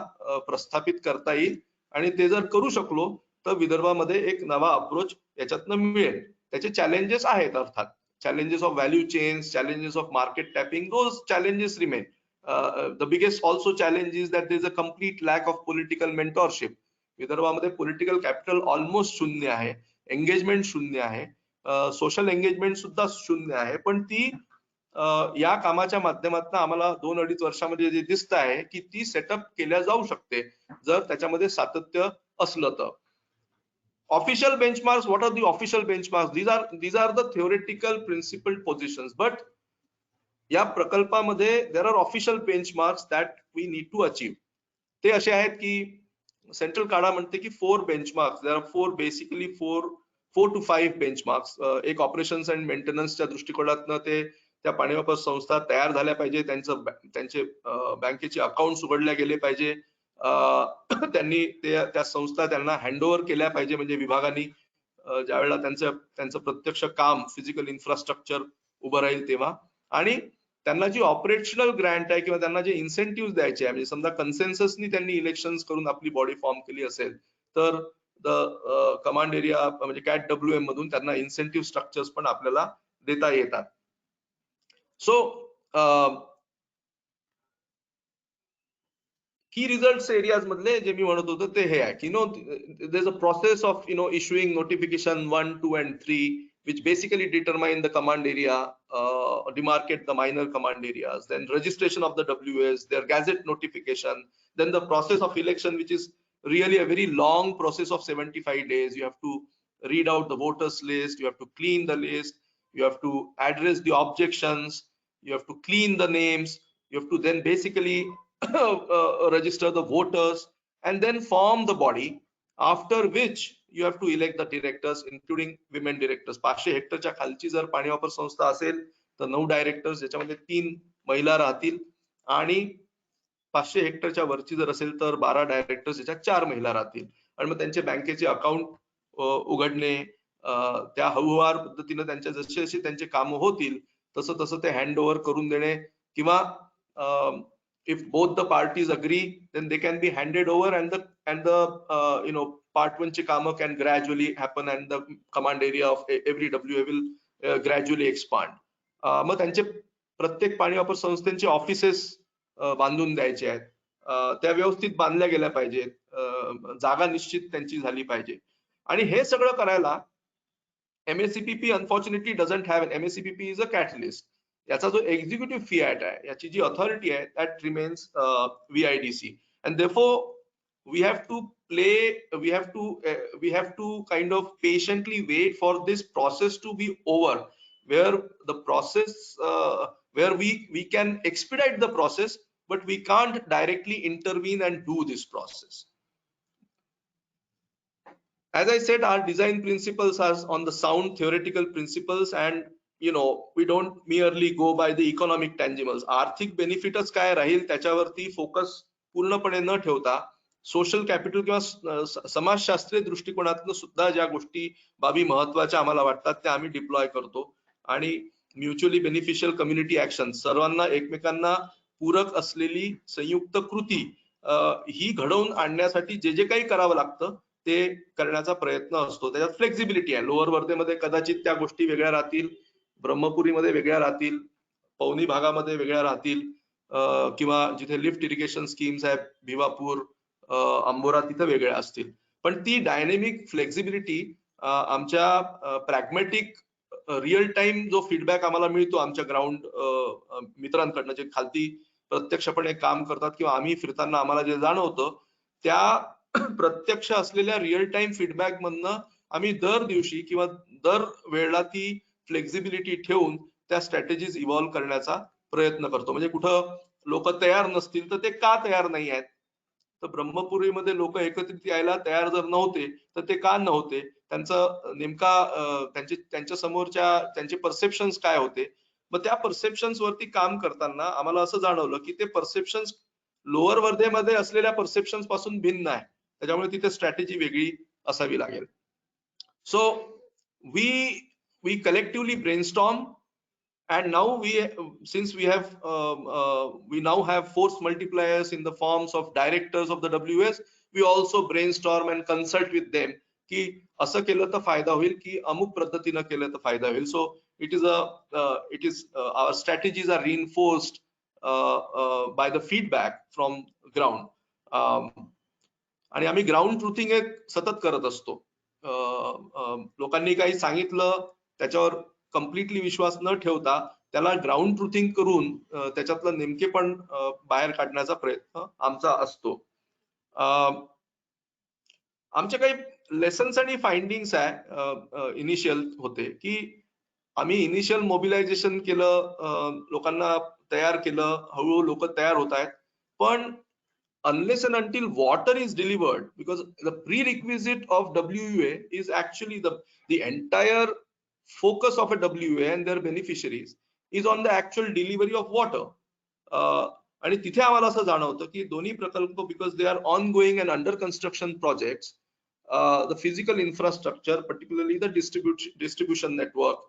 प्रस्थापित करता येईल. आणि ते जर करू शकलो तर विदर्भामध्ये एक नवा अप्रोच याच्यातनं मिळेल. त्याचे चॅलेंजेस आहेत अर्थात, challenges of value chains, challenges of market tapping, those challenges remain. The biggest also challenge is that there is a complete lack of political mentorship. विदर्भामध्ये पॉलिटिकल कॅपिटल ऑलमोस्ट शून्य आहे, एंगेजमेंट शून्य आहे, social engagement सुद्धा शून्य आहे. पण ती या कामाच्या माध्यमातून आम्हाला 2-2.5 वर्षामध्ये जे दिसत आहे की ती सेटअप केल्या जाऊ शकते, जर त्याच्यामध्ये सातत्य असलं तर. Official benchmarks, what are the official benchmarks? These are the theoretical principled positions, but या प्रकल्पामध्ये there are official benchmarks that we need to achieve. ते असे आहेत की सेंट्रल काढा म्हणते की 4 benchmarks. There are basically 4 to 5 benchmarks. एक ऑपरेशन्स अँड मेंटेनन्सच्या दृष्टिकोनातनं ते त्या पाणी वापर संस्था तयार झाल्या पाहिजे, त्यांचे बँकेचे अकाउंट उघडल्या गेले पाहिजे, त्यांनी त्या संस्था त्यांना हँडओव्हर केल्या पाहिजे, म्हणजे विभागांनी ज्या वेळेला त्यांचं प्रत्यक्ष काम फिजिकल इन्फ्रास्ट्रक्चर उभं राहील तेव्हा. आणि त्यांना जी ऑपरेशनल ग्रँट आहे किंवा त्यांना जे इन्सेंटिव्ह द्यायचे आहे, म्हणजे समजा कन्सेन्ससनी त्यांनी इलेक्शन्स करून आपली बॉडी फॉर्म केली असेल तर कमांड एरिया म्हणजे CAT-WM मधून त्यांना इन्सेंटिव्ह स्ट्रक्चर्स पण आपल्याला देता येतात. सो की रिझल्ट्स एरियाज मधले जे मी म्हणत होतो ते हे आहे की there's a process of issuing notification 1, 2 and 3 which basically determine the command area, demarcate the minor command areas, then registration of the WS, their gazette notification, then the process of election, which is really a very long process of 75 days. You have to read out the voters list, you have to clean the list, you have to address the objections, you have to clean the names, you have to then basically register the voters and then form the body, after which you have to elect the directors including women directors. 500 हेक्टरच्या खालची जर पाणी वापर संस्था असेल तर 9 directors, ज्याच्यामध्ये 3 महिला राहतील, आणि 500 हेक्टरच्या वरची जर असेल तर 12 डायरेक्टर्स, ज्याच्यात 4 महिला राहतील. आणि मग त्यांचे बँकेचे अकाउंट उघडणे, त्या हळूवार पद्धतीने त्यांच्या जसे जसे त्यांचे काम होतील तसं तसं ते हँड ओव्हर करून देणे, किंवा if both the parties agree then they can be handed over and the part 1 ची कामं can gradually happen and the command area of every WA will gradually expand. मग त्यांचे प्रत्येक पाणी वापर संस्थांचे ऑफिसेस बांधून द्यायचे आहेत, त्या व्यवस्थित बांधल्या गेल्या पाहिजेत, जागा निश्चित त्यांची झाली पाहिजे. आणि हे सगळं करायला MACPP unfortunately doesn't have an MACPP is a catalyst. याचा जो एक्झिक्युटिव्ह फिएट आहे, याची जी अथॉरिटी आहे, that remains VIDC, and therefore we have to kind of patiently wait for this process to be over, where the process where we can expedite the process, but we can't directly intervene and do this process. As I said, our design principles are on the sound theoretical principles, and we don't merely go by the economic tangibles. आर्थिक बेनिफिटच काय राहील त्याच्यावरती focus पूर्णपणे न ठेवता social capital किंवा समाजशास्त्रीय दृष्टिकोनातून सुद्धा ज्या गोष्टी बाबी महत्वाच्या आम्हाला वाटतात त्या आम्ही डिप्लॉय करतो. आणि म्युच्युअली बेनिफिशियल कम्युनिटी ऍक्शन, सर्वांना एकमेकांना पूरक असलेली संयुक्त कृती ही घडवून आणण्यासाठी जे जे काही करावं लागतं ते करण्याचा प्रयत्न असतो. त्याच्यात फ्लेक्झिबिलिटी आहे. लोअर वर्धेमध्ये कदाचित त्या गोष्टी वेगळ्या राहतील, ब्रह्मपुरीमध्ये वेगळ्या राहतील, पवनी भागामध्ये वेगळ्या राहतील, किंवा जिथे लिफ्ट इरिगेशन स्कीम्स आहेत भिवापूर, अंबोरा, तिथे वेगळ्या असतील. पण ती डायनेमिक फ्लेक्झिबिलिटी आमच्या प्रॅग्मॅटिक रिअल टाइम जो फीडबॅक आम्हाला मिळतो आमच्या ग्राउंड मित्रांकडनं, जे खालती प्रत्यक्षपणे काम करतात किंवा आम्ही फिरताना आम्हाला जे जाणवतं, त्या प्रत्यक्ष असलेल्या रिअल टाइम फीडबॅक मधनं आम्ही दर दिवशी किंवा दर वेळेला ती फ्लेक्झिबिलिटी ठेवून त्या स्ट्रॅटेजीज इव्हॉल्व्ह करण्याचा प्रयत्न करतो. म्हणजे कुठं लोक तयार नसतील तर ते का तयार नाही आहेत, तर ब्रह्मपुरीमध्ये लोक एकत्रित यायला तयार जर नव्हते तर ते का नव्हते, त्यांचं नेमका त्यांच्या समोरच्या त्यांचे परसेप्शन्स काय होते. मग त्या परसेप्शन्स वरती काम करताना आम्हाला असं जाणवलं की ते परसेप्शन्स लोअर वर्धेमध्ये असलेल्या परसेप्शन्स पासून भिन्न आहे, त्याच्यामुळे तिथे स्ट्रॅटेजी वेगळी असावी लागेल. So we collectively brainstorm, and now since we now have force multipliers in the forms of directors of the WS, we also brainstorm and consult with them की असं केलं तर फायदा होईल की अमुक पद्धतीनं केलं तर फायदा होईल. So it is our strategies are reinforced by the feedback from ground. आणि आम्ही ग्राउंड ट्रुथिंग एक सतत करत असतो. लोकांनी काही सांगितलं त्याच्यावर कम्प्लिटली विश्वास न ठेवता त्याला ग्राउंड ट्रुथिंग करून त्याच्यातलं नेमकेपण बाहेर काढण्याचा प्रयत्न आमचा असतो. आमचे काही लेसन्स आणि फाइंडिंग्स आहे इनिशियल होते की आम्ही इनिशियल मोबिलायझेशन केलं, लोकांना तयार केलं, हळूहळू लोक तयार होत आहेत, पण unless and until water is delivered, because the prerequisite of WUA is actually the entire focus of a WUA and their beneficiaries is on the actual delivery of water. आणि तिथे आम्हाला असं जाणवतं की दोन्ही प्रकल्प, because they are ongoing and under construction projects, the physical infrastructure, particularly the distribution network,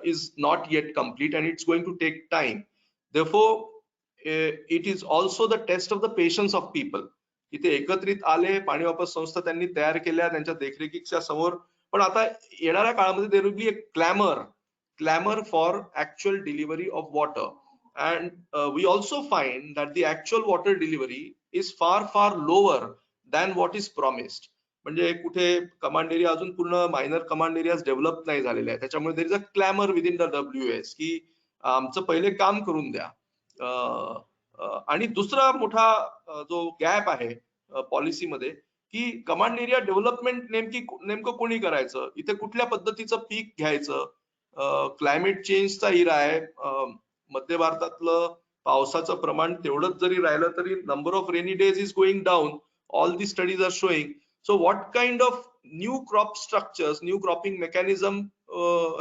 is not yet complete and it's going to take time. Therefore, it is also the test of the patience of people. इथे एकत्रित आले, पाणी वापर संस्था त्यांनी तयार केल्या त्यांच्या देखरेखीच्या समोर, पण आता येणाऱ्या काळामध्ये there will be a clamor for actual delivery of water. And we also find that the actual water delivery is far lower than what is promised. म्हणजे कुठे कमांड एरिया अजून पूर्ण मायनर कमांड एरियाज डेव्हलप नाही झालेले आहेत, त्याच्यामुळे there is a clamour within the WS की आमचं पहिले काम करून द्या. आणि दुसरा मोठा जो गॅप आहे पॉलिसीमध्ये की कमांड एरिया डेव्हलपमेंट नेमकं कोणी करायचं, इथे कुठल्या पद्धतीचं पीक घ्यायचं. क्लायमेट चेंजचा इरा आहे, मध्य भारतातलं पावसाचं प्रमाण तेवढंच जरी राहिलं तरी number of rainy days is going down. All the studies are showing. So what kind of new crop structures, new cropping mechanism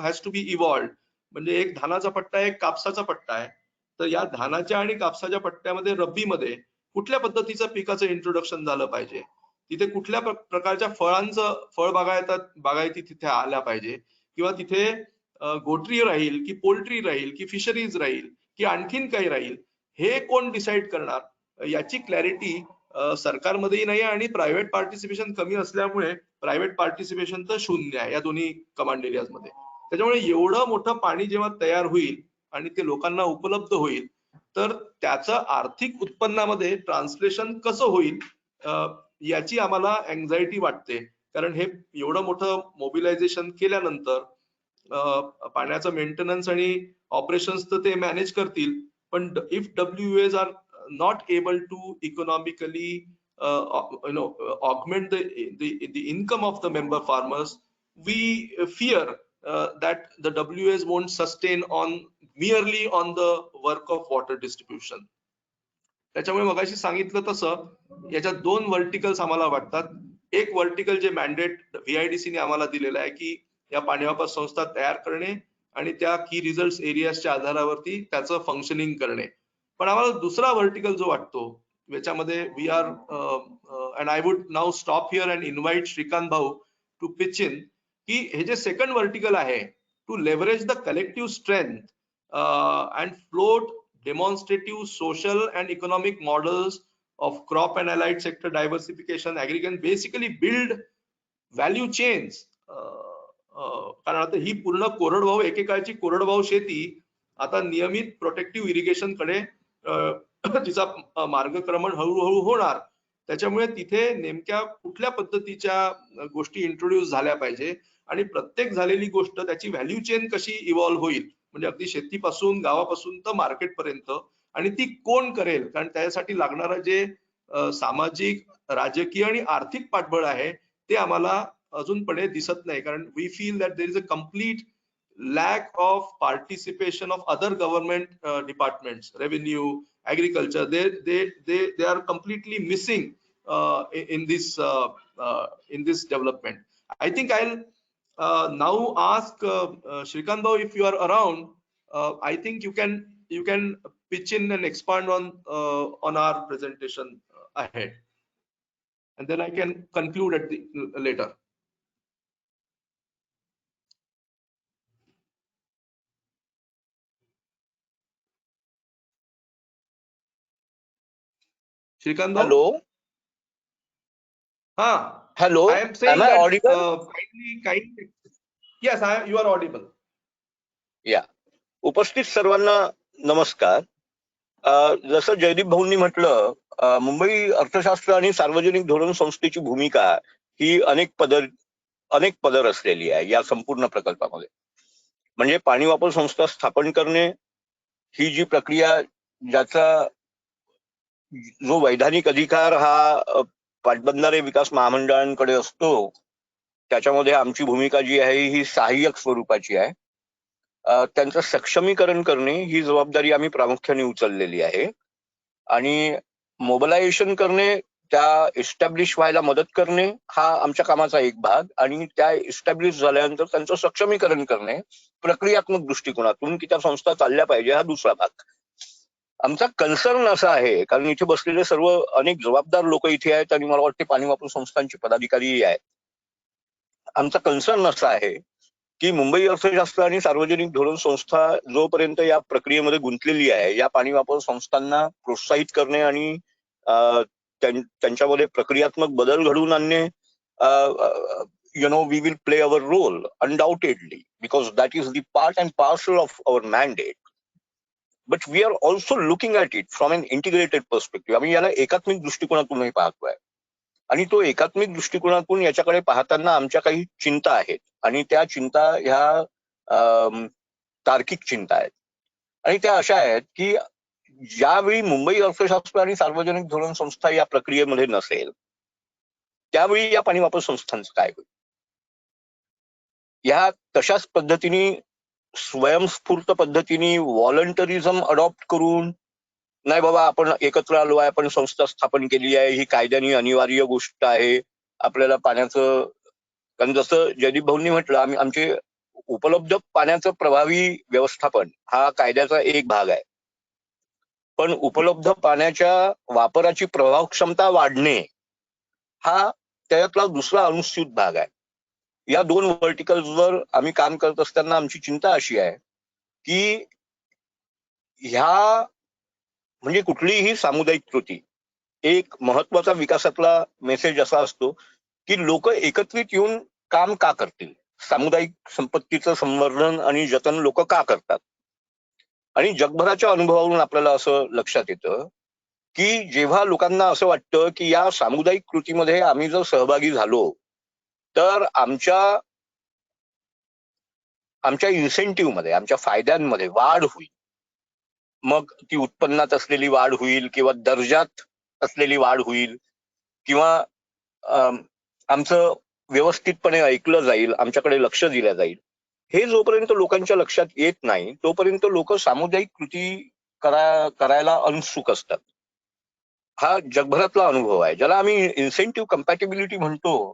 has to be evolved. म्हणजे एक धानाचा पट्टा आहे, एक कापसाचा पट्टा आहे, तर या धानाच्या आणि कापसाच्या पट्ट्यामध्ये रब्बीमध्ये कुठल्या पद्धतीचं पिकाचं इंट्रोडक्शन झालं पाहिजे, तिथे कुठल्या प्रकारच्या बागायती तिथे आल्या पाहिजे, किंवा तिथे गोट्री राहील की पोल्ट्री राहील की फिशरीज राहील की आणखीन काही राहील, हे कोण डिसाइड करणार, याची क्लॅरिटी सरकारमध्येही नाही आणि प्रायव्हेट पार्टिसिपेशन कमी असल्यामुळे प्रायव्हेट पार्टिसिपेशन तर शून्य आहे या दोन्ही कमांड एरियाजमध्ये. त्याच्यामुळे एवढं मोठं पाणी जेव्हा तयार होईल आणि ते लोकांना उपलब्ध होईल तर त्याचं आर्थिक उत्पन्नामध्ये ट्रान्सलेशन कसं होईल याची आम्हाला अँझायटी वाटते. कारण हे एवढं मोठं मोबिलायझेशन केल्यानंतर पाण्याचं मेंटेनन्स आणि ऑपरेशन्स तर ते मॅनेज करतील, पण if WAs are not able to economically augment the income of the member farmers, we fear that the WAs won't sustain merely on the work of water distribution. त्याच्यामुळे मगाशी सांगितलं तसं याच्यात दोन वर्टिकल्स आम्हाला वाटतात. एक वर्टिकल जे मॅन्डेट VIDC ने आम्हाला दिलेलं आहे की या पाणी वापर संस्था तयार करणे आणि त्या की रिझल्ट एरियाच्या आधारावरती त्याचं फंक्शनिंग करणे. पण आम्हाला दुसरा वर्टिकल जो वाटतो याच्यामध्ये we are and I would now stop here and invite Shrikant Bhau to pitch in, की हे जे सेकंड वर्टिकल आहे to leverage the collective strength and float demonstrative social and economic models of crop and allied sector diversification agriculture, basically build value chains. कारण आता ही पूर्ण कोरडवाहू एकेकाळची कोरडवाहू शेती आता नियमित प्रोटेक्टिव्ह इरिगेशन कडे तिचा मार्गक्रमण हळूहळू होणार. त्याच्यामुळे तिथे नेमक्या कुठल्या पद्धतीच्या गोष्टी इंट्रोड्यूस झाल्या पाहिजे आणि प्रत्येक झालेली गोष्ट त्याची व्हॅल्यू चेन कशी इव्हॉल्व्ह होईल, म्हणजे अगदी शेतीपासून गावापासून तर मार्केट पर्यंत, आणि ती कोण करेल. कारण त्यासाठी लागणारं जे सामाजिक, राजकीय आणि आर्थिक पाठबळ आहे ते आम्हाला अजूनपणे दिसत नाही. कारण we feel that there is a complete lack of participation of other government departments, revenue, agriculture. They are completely missing in this development. I think I'll now ask Shrikant Bhau, if you are around, I think you can pitch in and expand on our presentation ahead, and then I can conclude at the later. Shrikant Bhau? Hello. Hello. I am saying Am I that audible? kindly. Yes, you are audible. Yeah. उपस्थित सर्वांना नमस्कार. जसं जयदीप भाऊंनी म्हटलं, मुंबई अर्थशास्त्र आणि सार्वजनिक धोरण संस्थेची भूमिका ही अनेक पदर असलेली आहे या संपूर्ण प्रकल्पामध्ये. म्हणजे पाणी वापर संस्था स्थापन करणे ही जी प्रक्रिया, ज्याचा जो वैधानिक अधिकार हा पाटबंधारे विकास महामंडळांकडे असतो, त्याच्यामध्ये आमची भूमिका जी आहे ही सहाय्यक स्वरूपाची आहे. त्यांचं सक्षमीकरण करणे ही जबाबदारी आम्ही प्रामुख्याने उचललेली आहे आणि मोबिलायझेशन करणे त्या इस्टॅब्लिश व्हायला मदत करणे हा आमच्या कामाचा एक भाग, आणि त्या इस्टॅब्लिश झाल्यानंतर त्यांचं सक्षमीकरण करणे प्रक्रियात्मक दृष्टिकोनातून की त्या संस्था चालल्या पाहिजे हा दुसरा भाग. आमचा कन्सर्न असा आहे, कारण इथे बसलेले सर्व अनेक जबाबदार लोक इथे आहेत आणि मला वाटते पाणी वापर संस्थांचे पदाधिकारीही आहेत. आमचा कन्सर्न असा आहे की मुंबई अर्थशास्त्र आणि सार्वजनिक धोरण संस्था जोपर्यंत या प्रक्रियेमध्ये गुंतलेली आहे, या पाणी वापर संस्थांना प्रोत्साहित करणे आणि त्यांच्यामध्ये प्रक्रियात्मक बदल घडवून आणणे, we will play our role undoubtedly because that is the part and parcel of our mandate. But we are also looking at it from an integrated perspective. आम्ही याला एकात्मिक दृष्टिकोनातूनही पाहतोय, आणि तो एकात्मिक दृष्टिकोनातून याच्याकडे पाहताना आमच्या काही चिंता आहेत, आणि त्या चिंता ह्या तार्किक चिंता आहेत. आणि त्या अशा आहेत की ज्यावेळी मुंबई अर्थशास्त्र आणि सार्वजनिक धोरण संस्था या प्रक्रियेमध्ये नसेल, त्यावेळी या पाणी वापर संस्थांचं काय होईल. ह्या तशाच पद्धतीने स्वयंस्फूर्त पद्धतीने व्हॉलंटरिझम अडॉप्ट करून, नाही बाबा आपण एकत्र आलो आहे, आपण संस्था स्थापन केली आहे, ही कायद्याने अनिवार्य गोष्ट आहे, आपल्याला पाण्याचं, कारण जसं जयदीप भाऊंनी म्हटलं, आमचे उपलब्ध पाण्याचं प्रभावी व्यवस्थापन हा कायद्याचा एक भाग आहे, पण उपलब्ध पाण्याच्या वापराची प्रभाव क्षमता वाढणे हा त्यातला दुसरा अनुस्यूत भाग आहे. या दोन व्हर्टिकल्सवर आम्ही काम करत असताना आमची चिंता अशी आहे की ह्या म्हणजे कुठलीही सामुदायिक कृती, एक महत्वाचा विकासातला मेसेज असा असतो की लोक एकत्रित येऊन काम का करतील, सामुदायिक संपत्तीचं संवर्धन आणि जतन लोक का करतात. आणि जगभराच्या अनुभवावरून आपल्याला असं लक्षात येतं की जेव्हा लोकांना असं वाटतं की या सामुदायिक कृतीमध्ये आम्ही जर सहभागी झालो तर आमच्या इन्सेंटिव्ह मध्ये, आमच्या फायद्यांमध्ये वाढ होईल, मग ती उत्पन्नात असलेली वाढ होईल किंवा दर्जात असलेली वाढ होईल, किंवा आमचं व्यवस्थितपणे ऐकलं जाईल, आमच्याकडे लक्ष दिलं जाईल. हे जोपर्यंत लोकांच्या लक्षात येत नाही तोपर्यंत लोक सामुदायिक कृती करायला अनसुक असतात. हा जगभरातला अनुभव आहे, ज्याला आम्ही इन्सेंटिव्ह कम्पॅटिबिलिटी म्हणतो,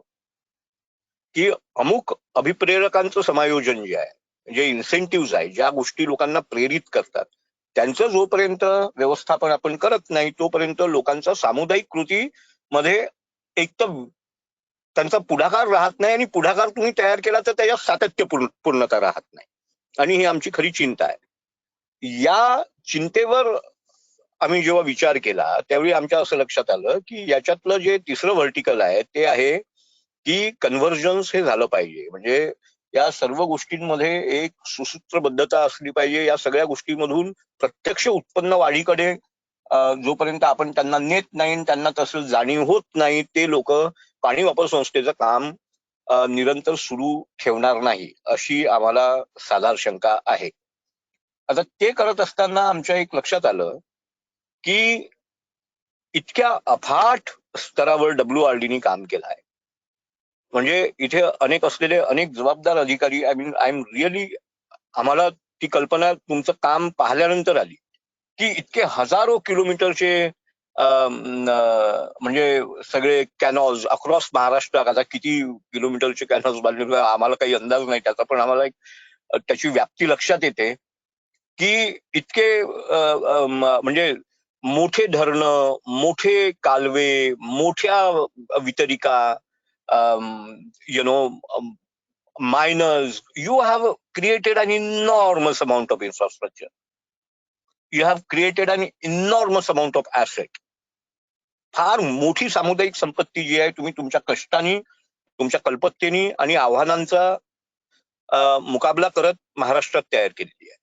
की अमुक अभिप्रेरकांचं समायोजन जे आहे, जे इन्सेंटिव्ह आहे, ज्या गोष्टी लोकांना प्रेरित करतात, त्यांचं जोपर्यंत व्यवस्थापन आपण करत नाही तोपर्यंत लोकांचा सामुदायिक कृती मध्ये एक तर त्यांचा पुढाकार राहत नाही, आणि पुढाकार तुम्ही तयार केला तर त्याच्यात सातत्य पूर्णता राहत नाही, आणि ही आमची खरी चिंता आहे. या चिंतेवर आम्ही जेव्हा विचार केला त्यावेळी आमच्या असं लक्षात आलं की याच्यातलं जे तिसरं व्हर्टिकल आहे ते आहे की कन्व्हर्जन्स हे झालं पाहिजे. म्हणजे या सर्व गोष्टींमध्ये एक सुसूत्रबद्धता असली पाहिजे. या सगळ्या गोष्टींमधून प्रत्यक्ष उत्पन्न वाढीकडे जोपर्यंत आपण त्यांना नेत नाही, त्यांना तसं जाणीव होत नाही, ते लोक पाणी वापर संस्थेचं काम निरंतर सुरू ठेवणार नाही, अशी आम्हाला साधार शंका आहे. आता ते करत असताना आमच्या एक लक्षात आलं की इतक्या अफाट स्तरावर WRDनी काम केलं आहे. म्हणजे इथे अनेक जबाबदार अधिकारी, आय एम रिअली, आम्हाला ती कल्पना तुमचं काम पाहिल्यानंतर आली की इतके हजारो किलोमीटरचे म्हणजे सगळे कॅनॉल्स अक्रॉस महाराष्ट्र, आता किती किलोमीटरचे कॅनॉल्स बांधले आम्हाला काही अंदाज नाही त्याचा, पण आम्हाला त्याची व्याप्ती लक्षात येते की इतके म्हणजे मोठे धरणं, मोठे कालवे, मोठ्या वितरिका, miners, you have created an enormous amount of infrastructure. You have created an enormous amount of asset. फार मोठी सामुदायिक संपत्ती जी आहे तुम्ही तुमच्या कष्टाने, तुमच्या कल्पकतेने आणि आव्हानांचा मुकाबला करत महाराष्ट्रात तयार केलेली आहे.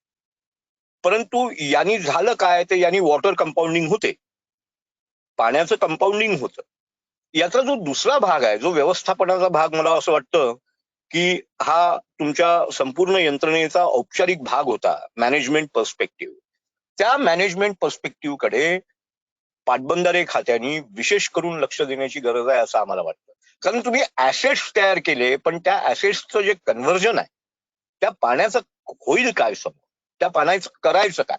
परंतु यांनी झालं काय, तर यांनी वॉटर कंपाऊंडिंग होते, पाण्याचं कंपाऊंडिंग होतं. याचा जो दुसरा भाग आहे, जो व्यवस्थापनाचा भाग, मला असं वाटतं की हा तुमच्या संपूर्ण यंत्रणेचा औपचारिक भाग होता, मॅनेजमेंट पर्स्पेक्टिव्ह. त्या मॅनेजमेंट पर्स्पेक्टिव्ह कडे पाटबंधारे खात्याने विशेष करून लक्ष देण्याची गरज आहे असं आम्हाला वाटतं. कारण तुम्ही ऍसेट्स तयार केले, पण त्या ऍसेट्सचं जे कन्व्हर्जन आहे, त्या पाण्याचं होईल काय समोर, त्या पाण्याचं करायचं काय.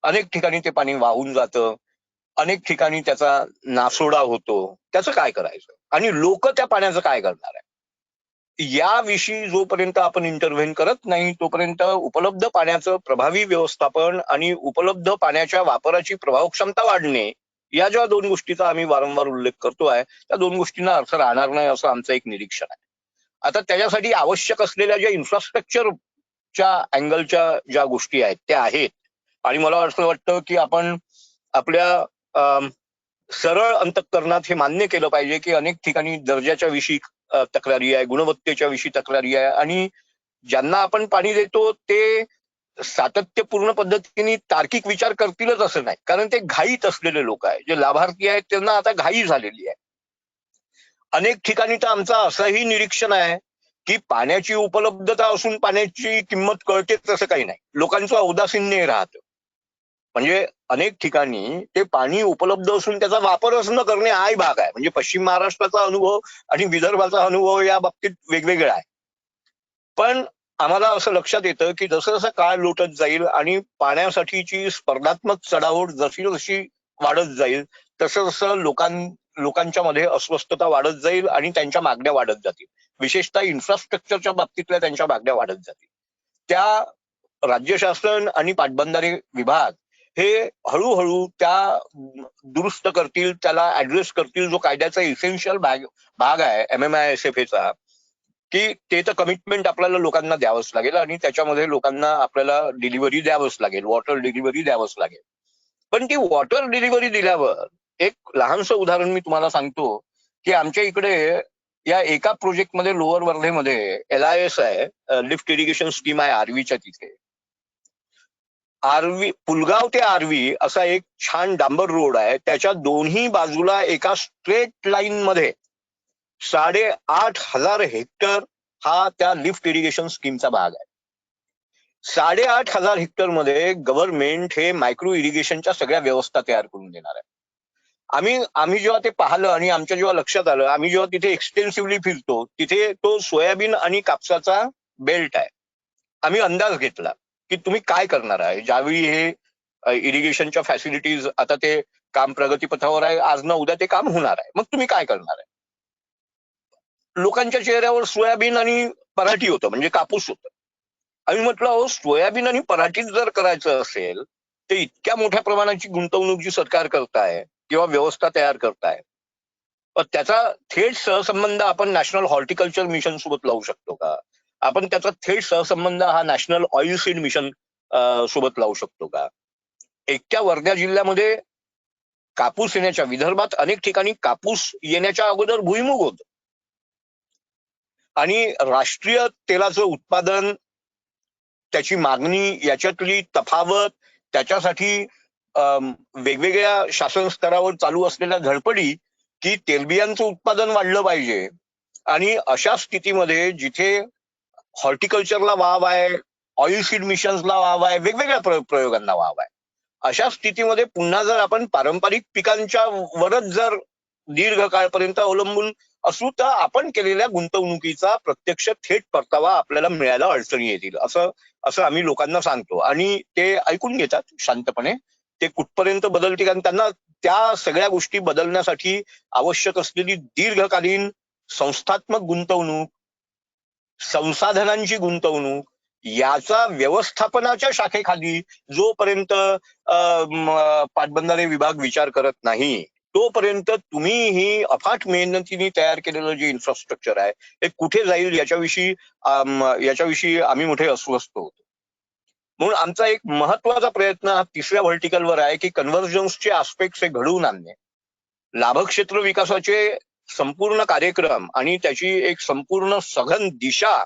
अनेक ठिकाणी ते पाणी वाहून जातं, अनेक ठिकाणी त्याचा नासोडा होतो. त्याचं काय करायचं आणि लोक त्या पाण्याचं काय करणार आहे? याविषयी जोपर्यंत आपण इंटरव्हेन करत नाही तोपर्यंत उपलब्ध पाण्याचं प्रभावी व्यवस्थापन आणि उपलब्ध पाण्याच्या वापराची प्रभावक्षमता वाढणे या ज्या दोन गोष्टीचा आम्ही वारंवार उल्लेख करतोय त्या दोन गोष्टींना अर्थ राहणार नाही असं आमचं एक निरीक्षण आहे. आता त्याच्यासाठी आवश्यक असलेल्या ज्या इन्फ्रास्ट्रक्चरच्या अँगलच्या ज्या गोष्टी आहेत त्या आहेत आणि मला असं वाटतं की आपण आपल्या सरळ अंतःकरणात हे मान्य केलं पाहिजे की अनेक ठिकाणी दर्जाच्या विषयी तक्रारी आहे, गुणवत्तेच्या विषयी तक्रारी आहे आणि ज्यांना आपण पाणी देतो ते सातत्यपूर्ण पद्धतीने तार्किक विचार करतीलच असं नाही, कारण ते घाईत असलेले लोक आहेत. जे लाभार्थी आहेत त्यांना आता घाई झालेली आहे. अनेक ठिकाणी तर आमचं असंही निरीक्षण आहे की पाण्याची उपलब्धता असून पाण्याची किंमत कळतेच असं काही नाही. लोकांचं औदासीन्य राहतं. म्हणजे अनेक ठिकाणी ते पाणी उपलब्ध असून त्याचा वापरच न करणे हाही भाग आहे. म्हणजे पश्चिम महाराष्ट्राचा अनुभव आणि विदर्भाचा अनुभव या बाबतीत वेगवेगळा आहे. पण आम्हाला असं लक्षात येतं की जसं जसं काळ लोटत जाईल आणि पाण्यासाठीची स्पर्धात्मक चढाओढ जशी जशी वाढत जाईल तसं तसं लोकांच्या मध्ये अस्वस्थता वाढत जाईल आणि त्यांच्या मागण्या वाढत जातील. विशेषतः इन्फ्रास्ट्रक्चरच्या बाबतीतल्या त्यांच्या मागण्या वाढत जातील. त्या राज्य शासन आणि पाटबंधारे विभाग हे हळूहळू त्या दुरुस्त करतील, त्याला ऍड्रेस करतील. जो कायद्याचा इसेन्शियल भाग आहे MMISFA की ते तर कमिटमेंट आपल्याला लोकांना द्यावंच लागेल आणि त्याच्यामध्ये लोकांना आपल्याला डिलिव्हरी द्यावंच लागेल, वॉटर डिलिव्हरी द्यावंच लागेल. पण ती वॉटर डिलिव्हरी दिल्यावर एक लहानसं उदाहरण मी तुम्हाला सांगतो की आमच्या इकडे या एका प्रोजेक्टमध्ये लोअर वर्धेमध्ये LIS आहे, लिफ्ट इरिगेशन स्कीम आहे आर्वीच्या तिथे. आर्वी पुलगाव ते आर्वी असा एक छान डांबर रोड आहे. त्याच्या दोन्ही बाजूला एका स्ट्रेट लाईन मध्ये 8,500 हेक्टर हा त्या लिफ्ट इरिगेशन स्कीमचा भाग आहे. 8,500 हेक्टर मध्ये गव्हर्नमेंट हे मायक्रो इरिगेशनच्या सगळ्या व्यवस्था तयार करून देणार आहे. आम्ही जेव्हा ते पाहिलं आणि आमच्या जेव्हा लक्षात आलं, आम्ही जेव्हा तिथे एक्सटेन्सिव्हली फिरतो तिथे तो सोयाबीन आणि कापसाचा बेल्ट आहे. आम्ही अंदाज घेतला की तुम्ही काय करणार आहे ज्यावेळी हे इरिगेशनच्या फॅसिलिटीज आता ते काम प्रगतीपथावर आहे, आज ना उद्या ते काम होणार आहे. मग तुम्ही काय करणार आहे? लोकांच्या चेहऱ्यावर सोयाबीन आणि पराठी होतं, म्हणजे कापूस होतं. आम्ही म्हटलं अहो सोयाबीन आणि पराठीच जर करायचं असेल तर इतक्या मोठ्या प्रमाणाची गुंतवणूक जी सरकार करताय किंवा व्यवस्था तयार करताय त्याचा थेट सहसंबंध आपण नॅशनल हॉर्टिकल्चर मिशन सोबत लावू शकतो का? आपण त्याचा थेट सहसंबंध हा नॅशनल ऑइल सीड मिशन सोबत लावू शकतो का? एकट्या वर्धा जिल्ह्यामध्ये कापूस येण्याच्या, विदर्भात अनेक ठिकाणी कापूस येण्याच्या अगोदर भुईमुग होत आणि राष्ट्रीय तेलाचं उत्पादन, त्याची मागणी याच्यातली तफावत, त्याच्यासाठी वेगवेगळ्या शासन स्तरावर चालू असलेल्या धडपडी की तेलबियांचं उत्पादन वाढलं पाहिजे. आणि अशा स्थितीमध्ये जिथे हॉर्टिकल्चरला वाव आहे, ऑइल सीड मिशन्सला वाव आहे, वेगवेगळ्या प्रयोगांना वाव आहे, अशा स्थितीमध्ये पुन्हा जर आपण पारंपरिक पिकांच्या वरच जर दीर्घ काळपर्यंत अवलंबून असू तर आपण केलेल्या गुंतवणुकीचा प्रत्यक्ष थेट परतावा आपल्याला मिळायला अडचणी येतील असं आम्ही लोकांना सांगतो आणि ते ऐकून घेतात शांतपणे. ते कुठपर्यंत बदलतील आणि त्यांना त्या सगळ्या गोष्टी बदलण्यासाठी आवश्यक असलेली दीर्घकालीन संस्थात्मक गुंतवणूक, संसाधनांची गुंतवणूक याचा व्यवस्थापनाच्या शाखेखाली जोपर्यंत पाटबंधारे विभाग विचार करत नाही तोपर्यंत तुम्ही ही अफाट मेहनतीने तयार केलेलं जे इन्फ्रास्ट्रक्चर आहे ते कुठे जाईल याच्याविषयी आम्ही मोठे अस्वस्थ होतो. म्हणून आमचा एक महत्वाचा प्रयत्न हा तिसऱ्या व्हर्टिकलवर आहे की कन्व्हर्जन्सचे आस्पेक्ट्स हे घडवून आणणे, लाभक्षेत्र विकासाचे संपूर्ण कार्यक्रम आणि त्याची एक संपूर्ण सघन दिशा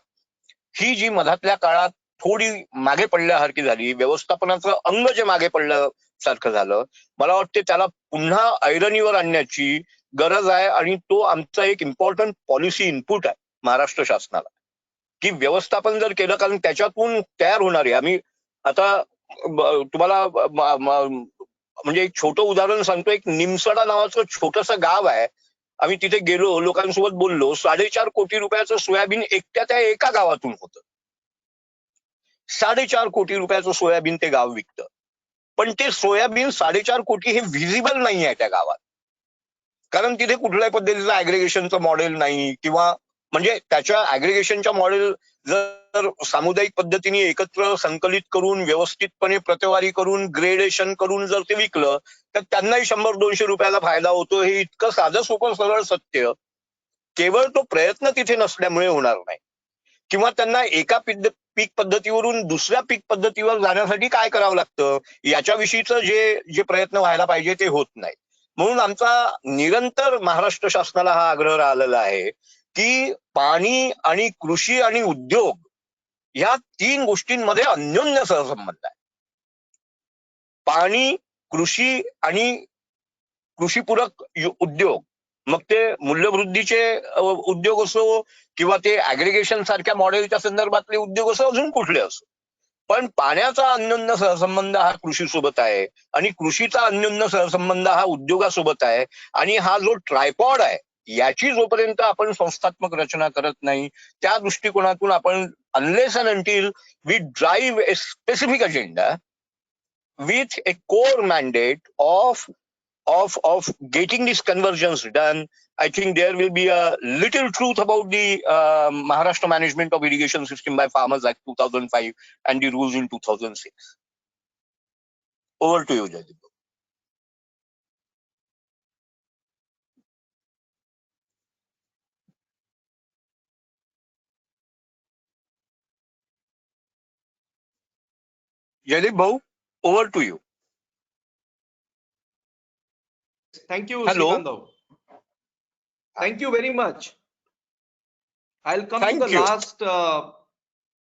ही जी मधातल्या काळात थोडी मागे पडल्यासारखी झाली, व्यवस्थापनाचं अंग जे मागे पडल्यासारखं झालं, मला वाटते त्याला पुन्हा ऐरणीवर आणण्याची गरज आहे आणि तो आमचा एक इम्पॉर्टंट पॉलिसी इनपुट आहे महाराष्ट्र शासनाला की व्यवस्थापन जर केलं, कारण त्याच्यातून तयार होणारे, आम्ही आता तुम्हाला म्हणजे एक छोटं उदाहरण सांगतो. एक निमसडा नावाचं छोटंसं गाव आहे, आम्ही तिथे गेलो, लोकांसोबत बोललो, 4.5 कोटी रुपयाचं सोयाबीन एकट्या त्या एका गावातून होतं. 4.5 कोटी रुपयाचं सोयाबीन ते गाव विकतं. पण ते सोयाबीन 4.5 कोटी हे व्हिजिबल नाही आहे त्या गावात, कारण तिथे कुठल्याही पद्धतीचं ऍग्रिगेशनचं मॉडेल नाही, किंवा म्हणजे त्याच्या ऍग्रिगेशनच्या मॉडेल जर सामुदायिक पद्धतीने एकत्र संकलित करून व्यवस्थितपणे प्रतवारी करून ग्रेडेशन करून जर ते विकलं तर त्यांनाही 100-200 रुपयाला फायदा होतो. हे इतकं साधं सोपं सरळ सत्य केवळ तो प्रयत्न तिथे नसल्यामुळे होणार नाही. किंवा त्यांना एका पीक पद्धतीवरून दुसऱ्या पीक पद्धतीवर जाण्यासाठी काय करावं लागतं याच्याविषयीचं जे प्रयत्न व्हायला पाहिजे ते होत नाही. म्हणून आमचा निरंतर महाराष्ट्र शासनाला हा आग्रह राहिलेला आहे की पाणी आणि कृषी आणि उद्योग या 3 गोष्टींमध्ये अन्योन्य सहसंबंध आहे. पाणी, कृषी आणि कृषीपूरक उद्योग, मग ते मूल्यवृद्धीचे उद्योग असो किंवा ते ऍग्रिगेशन सारख्या मॉडेलच्या संदर्भातले उद्योग असो, अजून कुठले असो, पण पाण्याचा अन्योन्य सहसंबंध हा कृषीसोबत आहे आणि कृषीचा अन्योन्य सहसंबंध हा उद्योगासोबत आहे. आणि हा जो ट्रायपॉड आहे याची जोपर्यंत आपण संस्थात्मक रचना करत नाही त्या दृष्टिकोनातून आपण unless and until we drive a specific agenda with a core mandate of getting these conversions done, I think there will be a little truth about the Maharashtra Management of Irrigation System by Farmers Act 2005 and the rules in 2006. Over to you, Jaideep. Jaideep Bhau, over to you. Thank you, Hello. Srikant. Thank you very much. I'll come Thank to the you.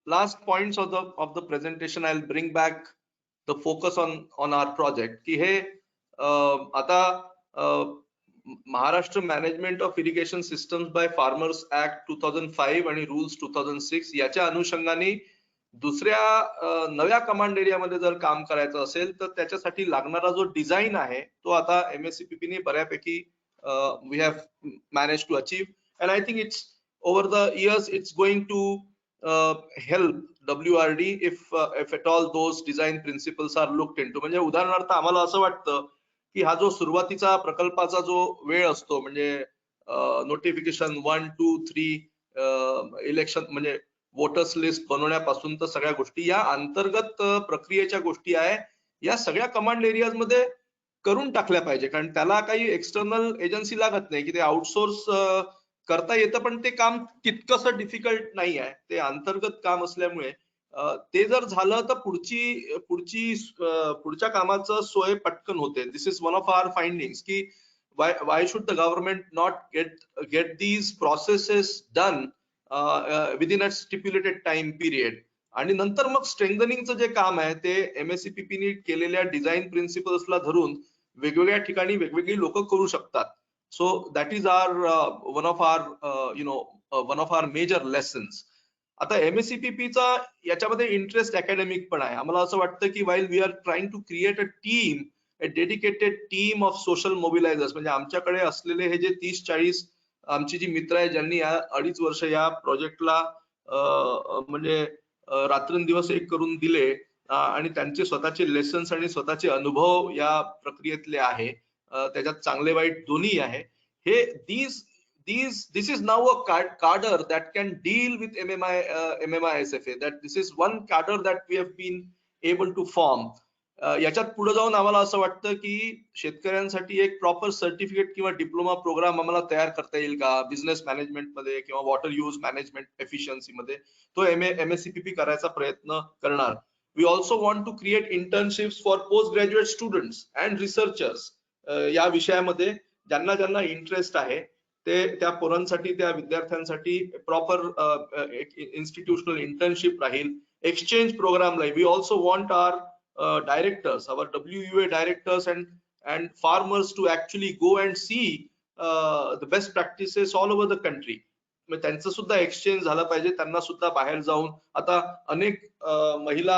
last points of the presentation. I'll bring back the focus on our project. की हे आता Maharashtra Management of Irrigation Systems by Farmers Act 2005 आणि Rules 2006 याच्या अनुषंगाने दुसऱ्या नव्या command एरियामध्ये जर काम करायचं असेल तर त्याच्यासाठी लागणारा जो डिझाईन आहे तो आता MSCPP ने बऱ्यापैकी we have managed to achieve, and I think it's over the years it's going to help WRD if at all those design principles are looked into. म्हणजे उदाहरणार्थ आम्हाला असं वाटतं की हा जो सुरुवातीचा प्रकल्पाचा जो वेळ असतो म्हणजे नोटिफिकेशन 1, 2, 3 इलेक्शन म्हणजे वोटर्स लिस्ट बनवण्यापासून तर सगळ्या गोष्टी या अंतर्गत प्रक्रियेच्या गोष्टी आहे या सगळ्या कमांड एरियाज मध्ये करून टाकल्या पाहिजे, कारण त्याला काही एक्सटर्नल एजन्सी लागत नाही की ते आउटसोर्स करता येतं, पण ते काम तितकंसं डिफिकल्ट नाही आहे, ते अंतर्गत काम असल्यामुळे ते जर झालं तर पुढच्या कामाचं सोय पटकन होते. This is one of our findings की why should the government not get these processes done within a stipulated time period. आणि नंतर मग स्ट्रेंथनिंगचं जे काम आहे ते MSCPP ने केलेल्या डिझाईन प्रिन्सिपल्सला धरून वेगवेगळ्या ठिकाणी वेगवेगळी लोक करू शकतात. So that is our one of our major lessons. आता MSCPP चा याच्यामध्ये इंटरेस्ट अकॅडमिक पण आहे. आम्हाला असं वाटतं की while we are trying to create a team, a dedicated team of social mobilizers, म्हणजे आमच्याकडे असलेले हे जे 30-40 आमची जी मित्र आहे ज्यांनी या 2.5 वर्ष या प्रोजेक्टला म्हणजे रात्रंदिवस एक करून दिले आणि त्यांचे स्वतःचे लेसन्स आणि स्वतःचे अनुभव या प्रक्रियेतले आहे, त्याच्यात चांगले वाईट दोन्ही आहे. हे this is now a cadre that can deal with MMI SFA, that this is one cadre that we have been able to form. याच्यात पुढे जाऊन आम्हाला असं वाटतं की शेतकऱ्यांसाठी एक प्रॉपर सर्टिफिकेट किंवा डिप्लोमा प्रोग्राम आम्हाला तयार करता येईल का बिझनेस मॅनेजमेंट मध्ये किंवा वॉटर यूज मॅनेजमेंट एफिशियन्सी मध्ये, तो MSCPP करायचा प्रयत्न करणार. We also want to create internships for post graduate students and researchers. या विषयामध्ये ज्यांना इंटरेस्ट आहे ते त्या पोरांसाठी त्या विद्यार्थ्यांसाठी प्रॉपर इन्स्टिट्यूशनल इंटर्नशिप राहील, एक्सचेंज प्रोग्राम राहील. We also want our directors, our WUA directors and farmers to actually go and see the best practices all over the country. म्हणजे त्यांचं सुद्धा एक्सचेंज झालं पाहिजे, त्यांना सुद्धा बाहेर जाऊन आता अनेक महिला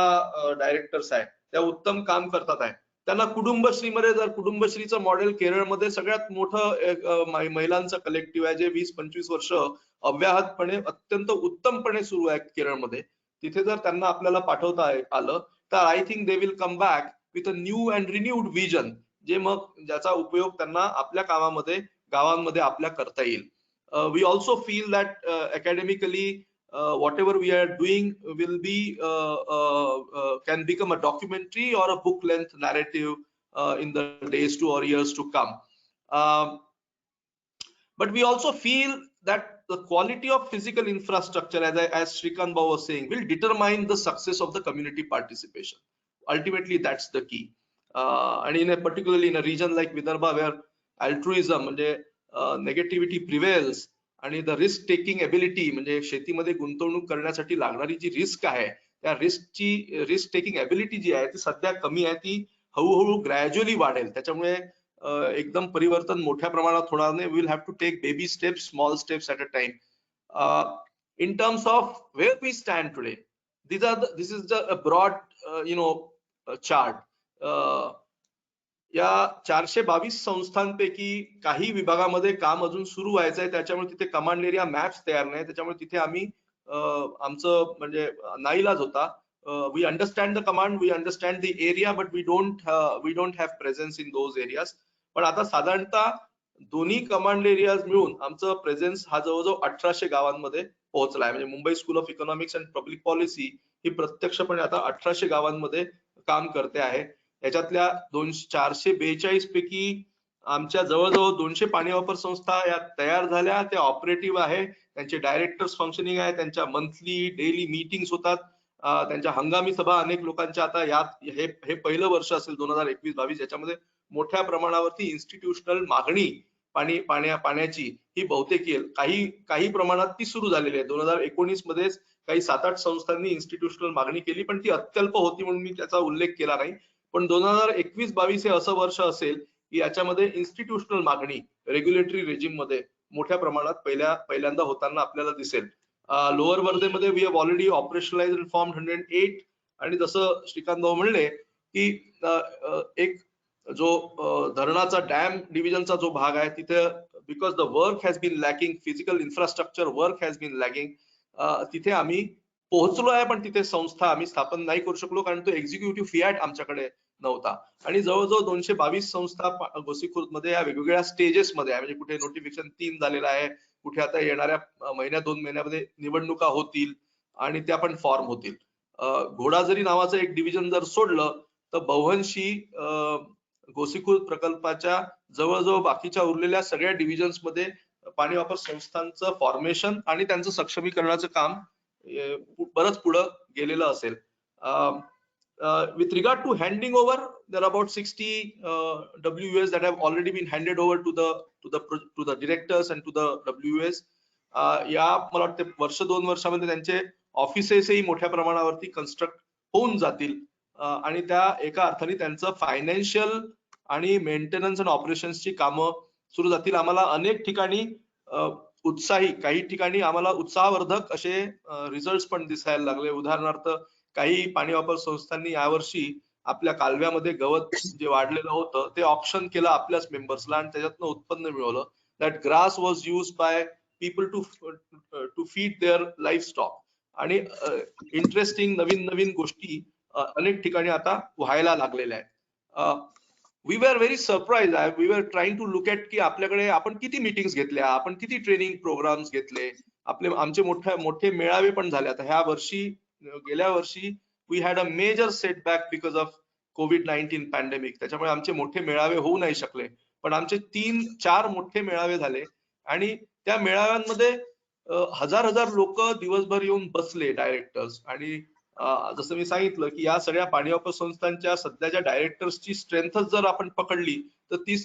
डायरेक्टर्स आहेत त्या उत्तम काम करतात आहे. त्यांना कुटुंबश्रीमध्ये जर कुटुंबश्रीचं मॉडेल केरळमध्ये सगळ्यात मोठं महिलांचं कलेक्टिव्ह आहे जे 20-25 वर्ष अव्याहतपणे अत्यंत उत्तमपणे सुरू आहे केरळमध्ये. तिथे जर त्यांना आपल्याला पाठवता आलं तर I think they will come back with a new and renewed vision, जे मग ज्याचा उपयोग त्यांना आपल्या कामामध्ये गावांमध्ये आपल्या करता येईल. We also feel that academically whatever we are doing will be can become a documentary or a book length narrative in the days to or years to come. But we also feel that the quality of physical infrastructure, as Shrikant Bhau was saying, will determine the success of the community participation. Ultimately, that's the key. And particularly in a region like Vidarbha, where altruism म्हणजे negativity prevails, आणि the risk taking ability म्हणजे शेतीमध्ये गुंतवणूक करण्यासाठी लागणारी जी risk आहे, त्या risk taking ability जी आहे ती सध्या कमी आहे, ती हळूहळू ग्रॅज्युअली वाढेल. त्याच्यामुळे एकदम परिवर्तन मोठ्या प्रमाणात होणार नाही. Will have to take baby steps, small steps at a time. In terms of where we stand today, this is the broad chart. या 422 संस्थांपैकी काही विभागामध्ये काम अजून सुरू व्हायचंय, त्याच्यामुळे तिथे कमांड एरिया मॅप्स तयार नाही. त्याच्यामुळे तिथे आम्ही आमचं म्हणजे नाईलाज होता. We understand the command, we understand the area, but we don't have presence in those areas. पण आता साधारणतः दोन्ही कमांड एरियाज मिळून आमचं प्रेझेन्स हा जवळजवळ 1800 गावांमध्ये पोहोचला आहे. म्हणजे Mumbai school of economics and public policy ही प्रत्यक्षपणे आता 1800 गावांमध्ये काम करते आहे. याच्यातल्या 442 पैकी आमच्या जवळजवळ 200 पाणी वापर संस्था या तयार झाल्या, त्या ऑपरेटिव्ह आहे, त्यांचे डायरेक्टर्स फंक्शनिंग आहे, त्यांच्या मंथली डेली मीटिंग्स होतात, त्यांच्या हंगामी सभा अनेक लोकांच्या आता यात हे पहिलं वर्ष असेल 2021-22 याच्यामध्ये मोठ्या प्रमाणावरती इन्स्टिट्यूशनल मागणी पाण्याची ही बहुतेक येईल. काही प्रमाणात ती सुरू झालेली आहे. 2019 मध्येच काही 7-8 संस्थांनी इन्स्टिट्यूशनल मागणी केली, पण ती अत्यल्प होती म्हणून मी त्याचा उल्लेख केला नाही. पण 2021-22 हे असं वर्ष असेल की याच्यामध्ये इन्स्टिट्यूशनल मागणी रेग्युलेटरी रेजिम मध्ये मोठ्या प्रमाणात पहिल्यांदा होताना आपल्याला दिसेल. लोअर वर्धेमध्ये we have already operationalised and formed 108. आणि जसं श्रीकांत भाऊ म्हणले की एक जो धरणाचा डॅम डिव्हिजनचा जो भाग आहे तिथे because the work has been lacking, physical infrastructure work has been lacking, तिथे आम्ही पोहोचलो आहे, पण तिथे संस्था आम्ही स्थापन नाही करू शकलो कारण तो एक्झिक्युटिव्ह फियाट आमच्याकडे नव्हता. आणि जवळजवळ 222 संस्था गोसीखुर्द मध्ये या वेगवेगळ्या स्टेजेस मध्ये आहे. म्हणजे कुठे नोटिफिकेशन 3 झालेला आहे, कुठे आता येणाऱ्या महिन्या 2 महिन्यामध्ये निवडणुका होतील आणि त्या पण फॉर्म होतील. घोडाझरी नावाचं एक डिव्हिजन जर सोडलं तर बहुवंशी गोसीखुर्द प्रकल्पाच्या जवळजवळ बाकीच्या उरलेल्या सगळ्या डिव्हिजन्स मध्ये पाणी वापर संस्थांचं फॉर्मेशन आणि त्यांचं सक्षमीकरणाचं काम बरंच पुढं गेलेलं असेल. With regard to handing over, there are about 60 WUS that have already been handed over to the directors and to the WUS. या मला वाटतं वर्ष 2 वर्षामध्ये त्यांचे ऑफिसेसही मोठ्या प्रमाणावरती कन्स्ट्रक्ट होऊन जातील आणि त्या एका अर्थाने त्यांचं फायनान्शियल आणि मेंटेनन्स आणि ऑपरेशन्सची कामं सुरू जातील. आम्हाला अनेक ठिकाणी उत्साही, काही ठिकाणी आम्हाला उत्साहवर्धक असे रिझल्ट पण दिसायला लागले. उदाहरणार्थ काही पाणी वापर संस्थांनी यावर्षी आपल्या कालव्यामध्ये गवत जे वाढलेलं होतं ते ऑप्शन केलं आपल्याच मेंबर्सला आणि त्याच्यातनं उत्पन्न मिळवलं. That grass was use by people to feed their life stock. आणि इंटरेस्टिंग नवीन गोष्टी अनेक ठिकाणी आता व्हायला लागलेल्या आहेत. We were very surprise. We were trying to look at की आपल्याकडे आपण किती मीटिंग्स घेतल्या, आपण किती ट्रेनिंग प्रोग्राम्स घेतले, आमचे मोठे मेळावे पण झाले. आता ह्या वर्षी, गेल्या वर्षी we had a major setback because of कोविड-19 पॅन्डेमिक. त्याच्यामुळे आमचे मोठे मेळावे होऊ नाही शकले. पण आमचे 3-4 मोठे मेळावे झाले आणि त्या मेळाव्यांमध्ये हजार लोक दिवसभर येऊन बसले डायरेक्टर्स. आणि जसं मी सांगितलं की या सगळ्या पाणी वापर संस्थांच्या सध्याच्या डायरेक्टर्सची स्ट्रेंथच जर आपण पकडली तर ती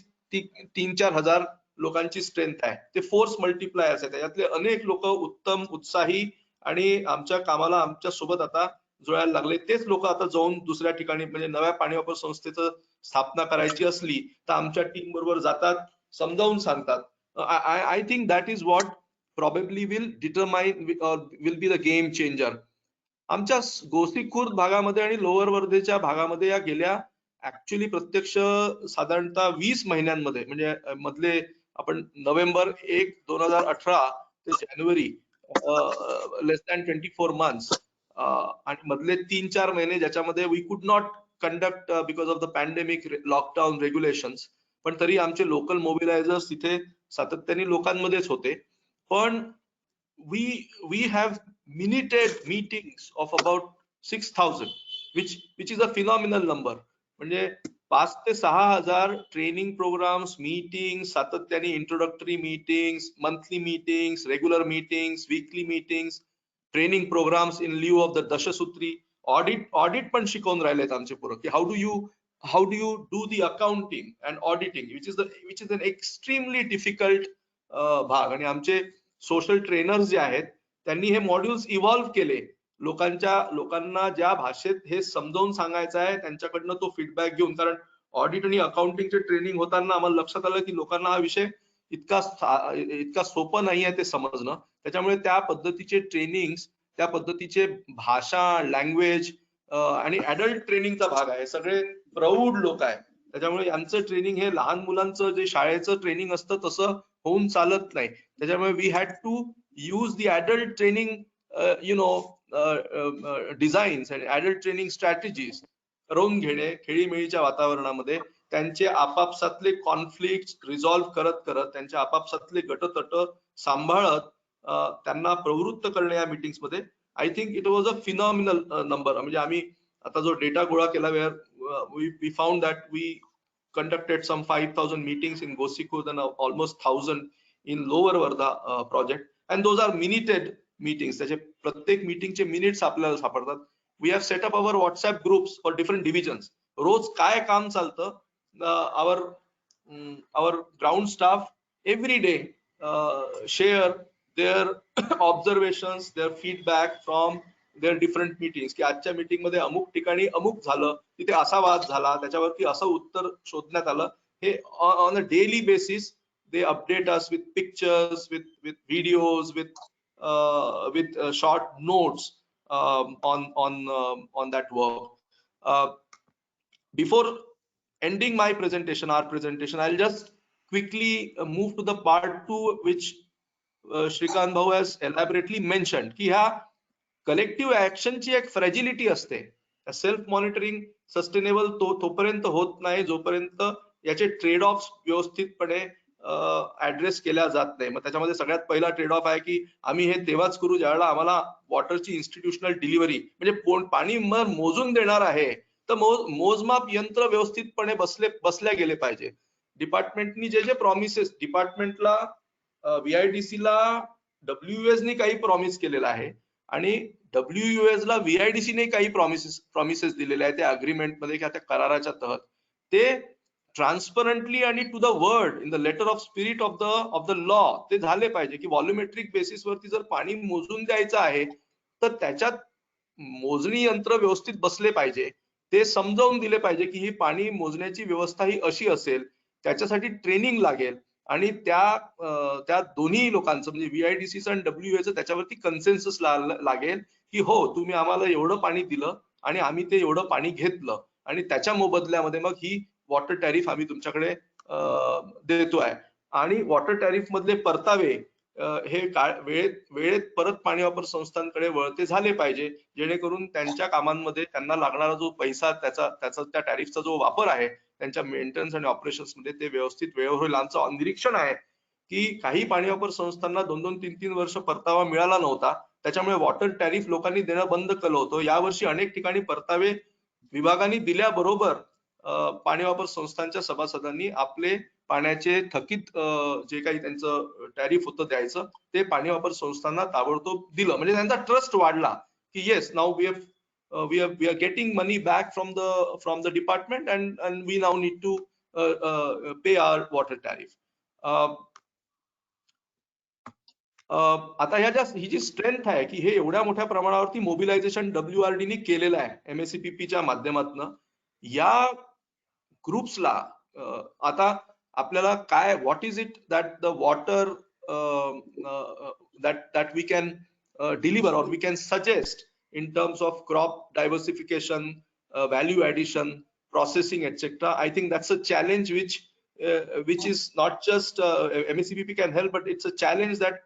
3-4 हजार लोकांची स्ट्रेंथ आहे. ते फोर्स मल्टिप्लायर्स आहे. त्याच्यातले अनेक लोक उत्तम, उत्साही आणि आमच्या कामाला आमच्या सोबत आता जुळायला लागले. तेच लोक आता जाऊन दुसऱ्या ठिकाणी म्हणजे नव्या पाणी वापर संस्थेचं स्थापना करायची असली तर आमच्या टीम बरोबर जातात, समजावून सांगतात. I think that is what probably will determine will be the game changer. आमच्या गोसीखुर्द भागामध्ये आणि लोअर वर्धेच्या भागामध्ये या गेल्या ऍक्च्युअली प्रत्यक्ष साधारणतः 20 महिन्यांमध्ये म्हणजे मधले आपण नोव्हेंबर 1, 2018 ते जानेवारी लेस दॅन 24 months आणि मधले 3-4 महिने ज्याच्यामध्ये वी कुड not conduct because of the pandemic lockdown regulations. पण तरी आमचे लोकल मोबिलायझर्स तिथे सातत्याने लोकांमध्येच होते. पण we have minuted meetings of about 6,000, which is a phenomenal number. म्हणजे 5 ते 6,000 ट्रेनिंग प्रोग्राम्स, मीटिंग्स, सातत्याने introductory meetings, monthly meetings, regular meetings, weekly meetings, training programmes in lieu of the दशसूत्री. ऑडिट पण शिकवून राहिलेत आमचे पोरं की how do you do the accounting and auditing, which is an extremely difficult भाग. आणि आमचे सोशल ट्रेनर्स जे आहेत त्यांनी हे मॉड्यूल्स इव्हॉल्व्ह केले. लोकांना ज्या भाषेत हे समजावून सांगायचं आहे त्यांच्याकडनं तो फीडबॅक घेऊन. कारण ऑडिट आणि अकाउंटिंगचे ट्रेनिंग होताना आम्हाला लक्षात आलं की लोकांना हा विषय इतका सोपं नाही आहे ते समजणं. त्याच्यामुळे त्या पद्धतीचे ट्रेनिंग्स, त्या पद्धतीचे भाषा, लँग्वेज आणि ऍडल्ट ट्रेनिंगचा भाग आहे. सगळे प्रौढ लोक आहेत. त्याच्यामुळे यांचं ट्रेनिंग हे लहान मुलांचं जे शाळेचं ट्रेनिंग असतं तसं होऊन चालत नाही. त्याच्यामुळे we had to use the adult training designs आणि ऍडल्ट ट्रेनिंग स्ट्रॅटेजीज करून घेणे खेळीमेळीच्या वातावरणामध्ये. त्यांचे आपापसातले कॉन्फ्लिक्ट रिझॉल्व्ह करत करत, त्यांच्या आपापसातले गटतट सांभाळत त्यांना प्रवृत्त करणे या मीटिंग्स मध्ये. I think it was a phenomenal number. म्हणजे आम्ही आता जो डेटा गोळा केला, we found that we conducted some 5,000 meetings in Gosikhurd and almost 1,000 in Lower Varda project, and those are minuted meetings. त्याचे प्रत्येक मीटिंगचे मिनिट्स आपल्याला सापडतात. We have set up our WhatsApp groups for different divisions. रोज काय काम चालतं, our ground staff every day share their observations, their feedback from their different meetings. की आजच्या meeting मध्ये अमुक ठिकाणी अमुक झालं, तिथे असा वाद झाला, त्याच्यावरती असं उत्तर शोधण्यात आलं. हे on a daily basis they update us with pictures, with videos, with short notes on that work. Before ending my presentation, our presentation, I'll just quickly move to the part 2, which Shrikant Bhau has elaborately mentioned. की ह्या collective ऍक्शनची एक फ्रॅजिलिटी असते. Self monitoring sustainable तोपर्यंत होत नाही जोपर्यंत याचे trade off व्यवस्थितपणे ऍड्रेस केल्या जात नाही. मग त्याच्यामध्ये सगळ्यात पहिला ट्रेड ऑफ आहे की आम्ही हे तेव्हाच करू ज्यावेळेला आम्हाला वॉटरची इन्स्टिट्यूशनल डिलिव्हरी, म्हणजे पाणी मोजून देणार आहे तर मोजमाप यंत्र व्यवस्थितपणे बसल्या गेले पाहिजे. डिपार्टमेंटनी जे प्रॉमिसेस, डिपार्टमेंटला VIDC ला WUS ने काही प्रॉमिस केलेला आहे आणि WUS ला VIDC ने काही प्रॉमिसेस दिलेले आहेत त्या अग्रीमेंट मध्ये किंवा त्या कराराच्या तहत. ते ट्रान्सपरंटली आणि to the word in the letter of spirit of the law ते झाले पाहिजे. की व्हॉल्युमेट्रिक बेसिस वरती जर पाणी मोजून द्यायचं आहे तर त्याच्यात मोजणी यंत्र व्यवस्थित बसले पाहिजे. ते समजावून दिले पाहिजे की ही पाणी मोजण्याची व्यवस्था ही अशी असेल, त्याच्यासाठी ट्रेनिंग लागेल आणि त्या दोन्ही लोकांचं म्हणजे VIDC आणि WUS त्याच्यावरती कन्सेन्सस लागेल की हो तुम्ही आम्हाला एवढं पाणी दिलं आणि आम्ही ते एवढं पाणी घेतलं आणि त्याच्या मोबदल्यामध्ये मग ही वॉटर टॅरिफ आम्ही तुमच्याकडे देतोय. आणि वॉटर टॅरिफ मधले परतावे हे वेळेत परत पाणी वापर संस्थांकडे वळते झाले पाहिजे, जेणेकरून त्यांच्या कामांमध्ये त्यांना लागणारा जो पैसा त्याचा त्या टॅरिफचा जो वापर आहे त्यांच्या मेंटेनन्स आणि ऑपरेशन्स मध्ये ते व्यवस्थित वेळेवर होईल. आमचं निरीक्षण आहे की काही पाणी वापर संस्थांना 2-2, 3-3 वर्ष परतावा मिळाला नव्हता. त्याच्यामुळे वॉटर टॅरिफ लोकांनी देणं बंद केलं होतं. यावर्षी अनेक ठिकाणी परतावे विभागाने दिल्याबरोबर पाणी वापर संस्थांच्या सभासदांनी आपले पाण्याचे थकीत जे काही त्यांचं टॅरिफ होतं द्यायचं ते पाणी वापर संस्थांना ताबडतोब दिलं. म्हणजे त्यांचा ट्रस्ट वाढला की yes now we are getting money back from the department and we now need to pay our water tariff. आता ही जी स्ट्रेंथ आहे की हे एवढ्या मोठ्या प्रमाणावरती मोबिलायझेशन WRD ने केलेलं आहे MSCPP च्या माध्यमातून. या ग्रुप्सला आता आपल्याला काय, what is it that the water that we can deliver or we can suggest in terms of crop diversification, value addition, processing, etc. I think that's a challenge which is not just MSCPP can help, but it's a challenge that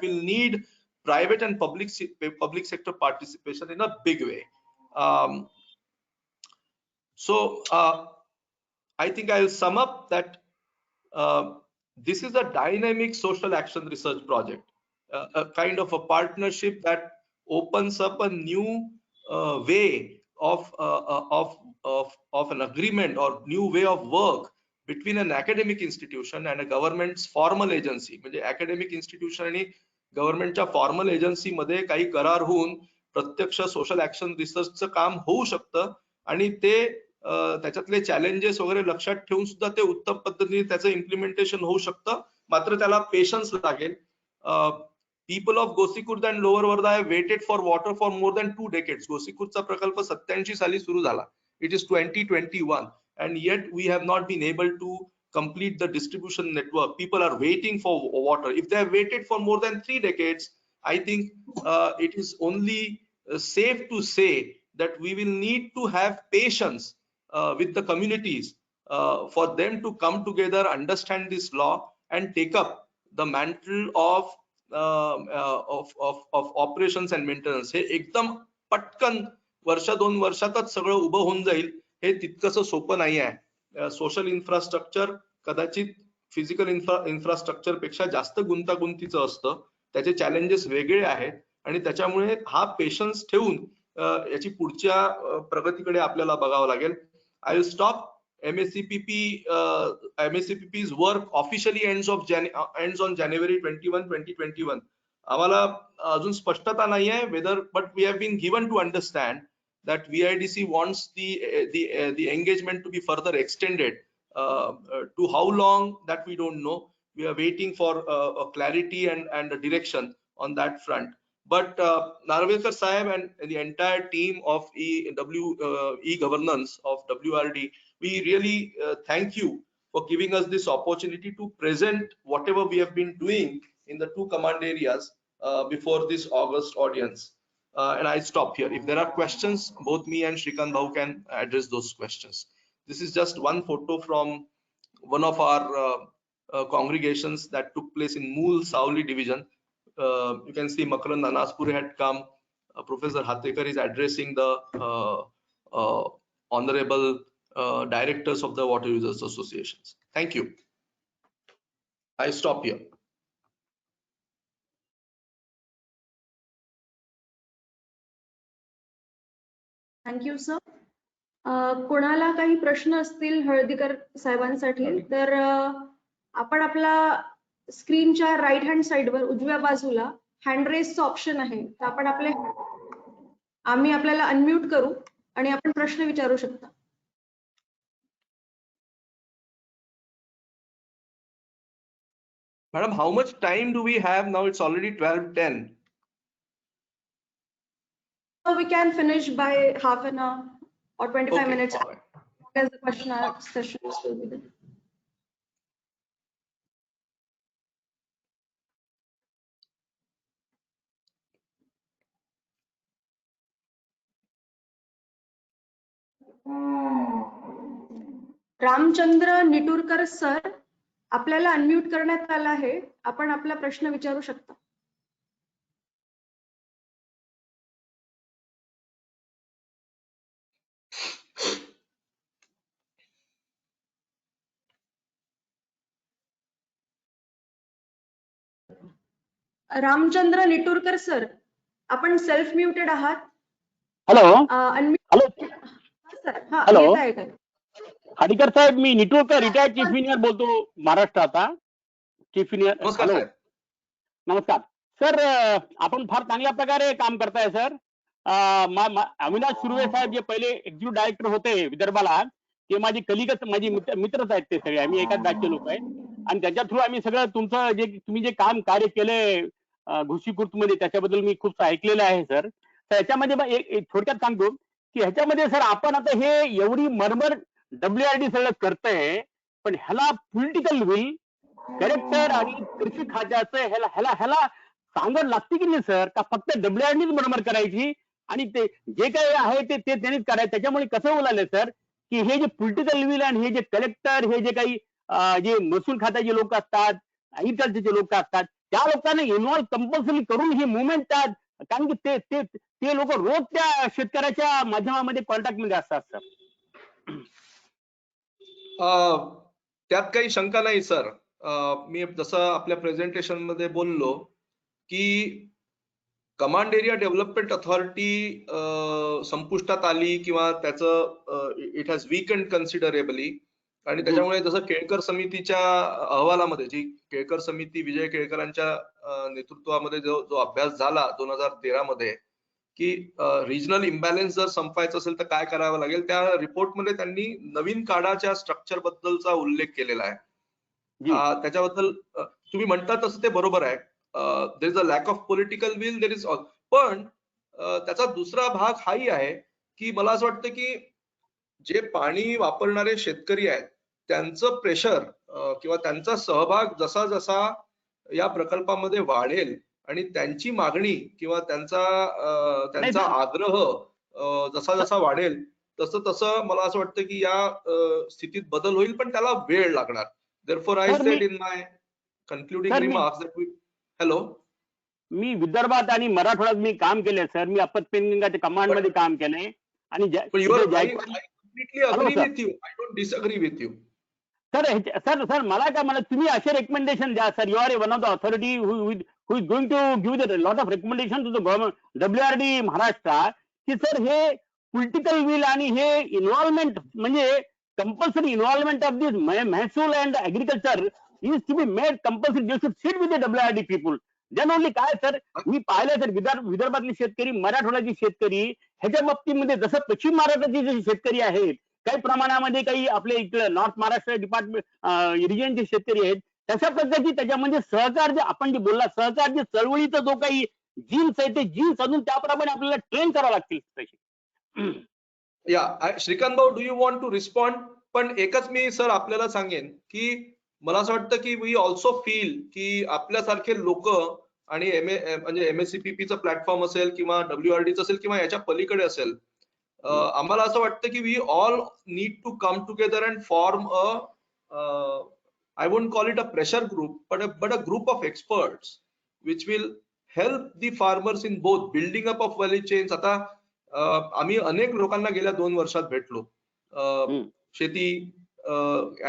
will need private and public sector participation in a big way. So I think I'll sum up that this is a dynamic social action research project, a kind of a partnership that opens up a new way of an agreement or new way of work between an academic institution and a government's formal agency. म्हणजे academic institution आणि गव्हर्नमेंटच्या formal agency मध्ये काही करार होऊन प्रत्यक्ष social action रिसर्चचं काम होऊ शकतं आणि ते त्याच्यातले चॅलेंजेस वगैरे लक्षात ठेवून सुद्धा ते उत्तम पद्धतीने त्याचं इम्प्लिमेंटेशन होऊ शकतं. मात्र त्याला पेशन्स लागेल. People of Gosikhurd and lower Wardha have waited for water for more than 2 decades. गोसीखुर्दचा प्रकल्प 87 साली सुरू झाला. It is 2021 and yet we have not been able to complete the distribution network. People are waiting for water. If they have waited for more than 3 decades, I think it is only safe to say that we will need to have patience with the communities for them to come together, understand this law and take up the mantle of operations and maintenance. हे एकदम पटकन वर्ष 2 वर्षातच सगळं उभं होऊन जाईल हे तितकंसं सोपं नाही आहे. सोशल इन्फ्रास्ट्रक्चर कदाचित फिजिकल इन्फ्रास्ट्रक्चर पेक्षा जास्त गुंतागुंतीचं असतं. त्याचे चॅलेंजेस वेगळे आहेत आणि त्याच्यामुळे हा पेशन्स ठेवून याची पुढच्या प्रगतीकडे आपल्याला बघावं लागेल. I will stop. MSCPP's work officially ends on January 21, 2021. आम्हाला अजून स्पष्टता नाही आहे whether, but we have been given to understand that VIDC wants the engagement to be further extended. To how long, that we don't know. We are waiting for a clarity and a direction on that front. But Narvekar Sahib and the entire team of e-governance of WRD, we really thank you for giving us this opportunity to present whatever we have been doing in the 2 command areas before this August audience. And I stop here. If there are questions, both me and Shrikant Bhau can address those questions. This is just one photo from one of our congregations that took place in Mool Sauli division. You can see Makarand Anaspure had come. Professor Hatekar is addressing the honorable directors of the water users associations. Thank you. I stop here. Thank you sir. कोणाला काही प्रश्न असतील हळदीकर साहेबांसाठी तर आपण आपला स्क्रीनच्या right hand साइडवर उजव्या बाजूला हँड रेजचं ऑप्शन आहे, तर आपण आम्ही आपल्याला अनम्यूट करू आणि आपण प्रश्न विचारू शकता. Madam, how much time do we have now? It's already 12:10. So we can finish by half an hour or 25 minutes all right. as the question sessions will be there. Ramchandra Niturkar sir, आपल्याला unmute करण्यात आलं आहे. आपण आपला प्रश्न विचारू शकता. Ramchandra Niturkar sir, आपण सेल्फ म्युटेड आहात. Hello unmute. हॅलो सर, हा हॅलो. येत आहे. खाडीकर साहेब, मी निटुरकर रिटायर्ड चीफ इंजिनियर बोलतो महाराष्ट्राचा. Chief engineer. नमस्कार हॅलो. साहेब. नमस्कार सर. आपण फार चांगल्या प्रकारे काम करताय सर. अविनाश सुर्वे साहेब जे पहिले एक्झिक्युटिव्ह डायरेक्टर होते विदर्भाला, ते माझी कलिगच, माझी मित्रच आहेत. ते सगळे आम्ही एकाच बॅचचे लोक आहेत आणि त्याच्या थ्रू आम्ही सगळं तुमचं जे तुम्ही जे कार्य केले घोशीकृतमध्ये त्याच्याबद्दल मी खूप ऐकलेलं आहे सर. तर याच्यामध्ये एक थोडक्यात सांगतो की ह्याच्यामध्ये सर आपण आता हे एवढी मरमर WRD सगळं करतंय, पण ह्याला पॉलिटिकल विल कलेक्टर आणि कृषी खात्याचं ह्याला सांगड लागते की नाही सर, का फक्त WRDच मरमर करायची आणि ते जे काही आहे ते त्यांनीच करायचं. त्याच्यामुळे कसं बोलायला सर की हे जे पॉलिटिकल विल आणि हे जे कलेक्टर, हे जे काही जे महसूल खात्याचे लोक असतात, ऍग्रिकल्चरचे लोक असतात, त्या लोकांना इन्व्हॉल्व कंपल्सरी करून ही मुवमेंट, कारण की ते लोक रोज त्या शेतकऱ्याच्या माध्यमामध्ये कॉन्टॅक्ट मध्ये असतात सर. त्यात काही शंका नाही सर. मी जसं आपल्या प्रेझेंटेशन मध्ये बोललो की कमांड एरिया डेव्हलपमेंट अथॉरिटी संपुष्टात आली किंवा त्याचं इट हॅज वीकंड कन्सिडरेबली, आणि त्याच्यामुळे जसं केळकर समितीच्या अहवालामध्ये, जी केळकर समिती विजय केळकरांच्या नेतृत्वामध्ये जो अभ्यास झाला 2013 मध्ये, की रिजनल इम्बॅलन्स जर संपायचं असेल तर काय करावं लागेल, त्या रिपोर्टमध्ये त्यांनी नवीन काळाच्या स्ट्रक्चर बद्दलचा उल्लेख केलेला आहे. त्याच्याबद्दल तुम्ही म्हणता तसं ते बरोबर आहे. There is a lack of political will, there is all. पण त्याचा दुसरा भाग हाही आहे की मला असं वाटतं की जे पाणी वापरणारे शेतकरी आहेत त्यांचं प्रेशर किंवा त्यांचा सहभाग जसा जसा या प्रकल्पामध्ये वाढेल आणि त्यांची मागणी किंवा त्यांचा आग्रह जसा जसा वाढेल तसं तसं मला असं वाटतं की या स्थितीत बदल होईल, पण त्याला वेळ लागणार. Therefore I said in my concluding remarks that we hello मी विदर्भात आणि मराठवाड्यात मी काम केले सर. मी आपत्कालीन कमांड मध्ये काम केलंय आणि I completely agree with you. I don't disagree with you. Sir मला काय म्हणा, तुम्ही असे रेकमेंडेशन द्या sir. You are one of the authority who is going to give the lot of recommendation to the government WRD Maharashtra, की sir हे political will आणि हे इन्व्हॉल्वमेंट म्हणजे कंपल्सरी इन्व्हॉल्वमेंट ऑफ दिस महसूल and agriculture is to be made compulsory. They should sit with the WRD people. Then only काय sir, मी पाहिलं तर विदर्भातले शेतकरी, मराठवाड्याचे शेतकरी ह्याच्या बाबतीमध्ये जसं पश्चिम महाराष्ट्राचे जे शेतकरी आहेत, काही प्रमाणामध्ये काही आपले इकडे नॉर्थ महाराष्ट्र डिपार्टमेंट रिजनचे शेतकरी आहेत, तशा पद्धती त्याच्यामध्ये सहकार जे आपण जे बोलला, सहकार जे चळवळीचा जो काही जीन्स आहे ते जीन्स अजून त्याप्रमाणे आपल्याला ट्रेन करावं लागतील तसे. या Shrikant Bhau, do you want to respond? पण एकच मी सर आपल्याला सांगेन की मला असं वाटतं की वी ऑल्सो फील की आपल्यासारखे लोक आणि म्हणजे MSCPPचं प्लॅटफॉर्म असेल किंवा WRDचं असेल किंवा याच्या पलीकडे असेल, आम्हाला असं वाटतं की we all need to come together and form I won't call it a pressure group, but a group of experts which will help the farmers in both building up of value chains. आता आम्ही अनेक लोकांना गेल्या 2 वर्षात भेटलो. शेती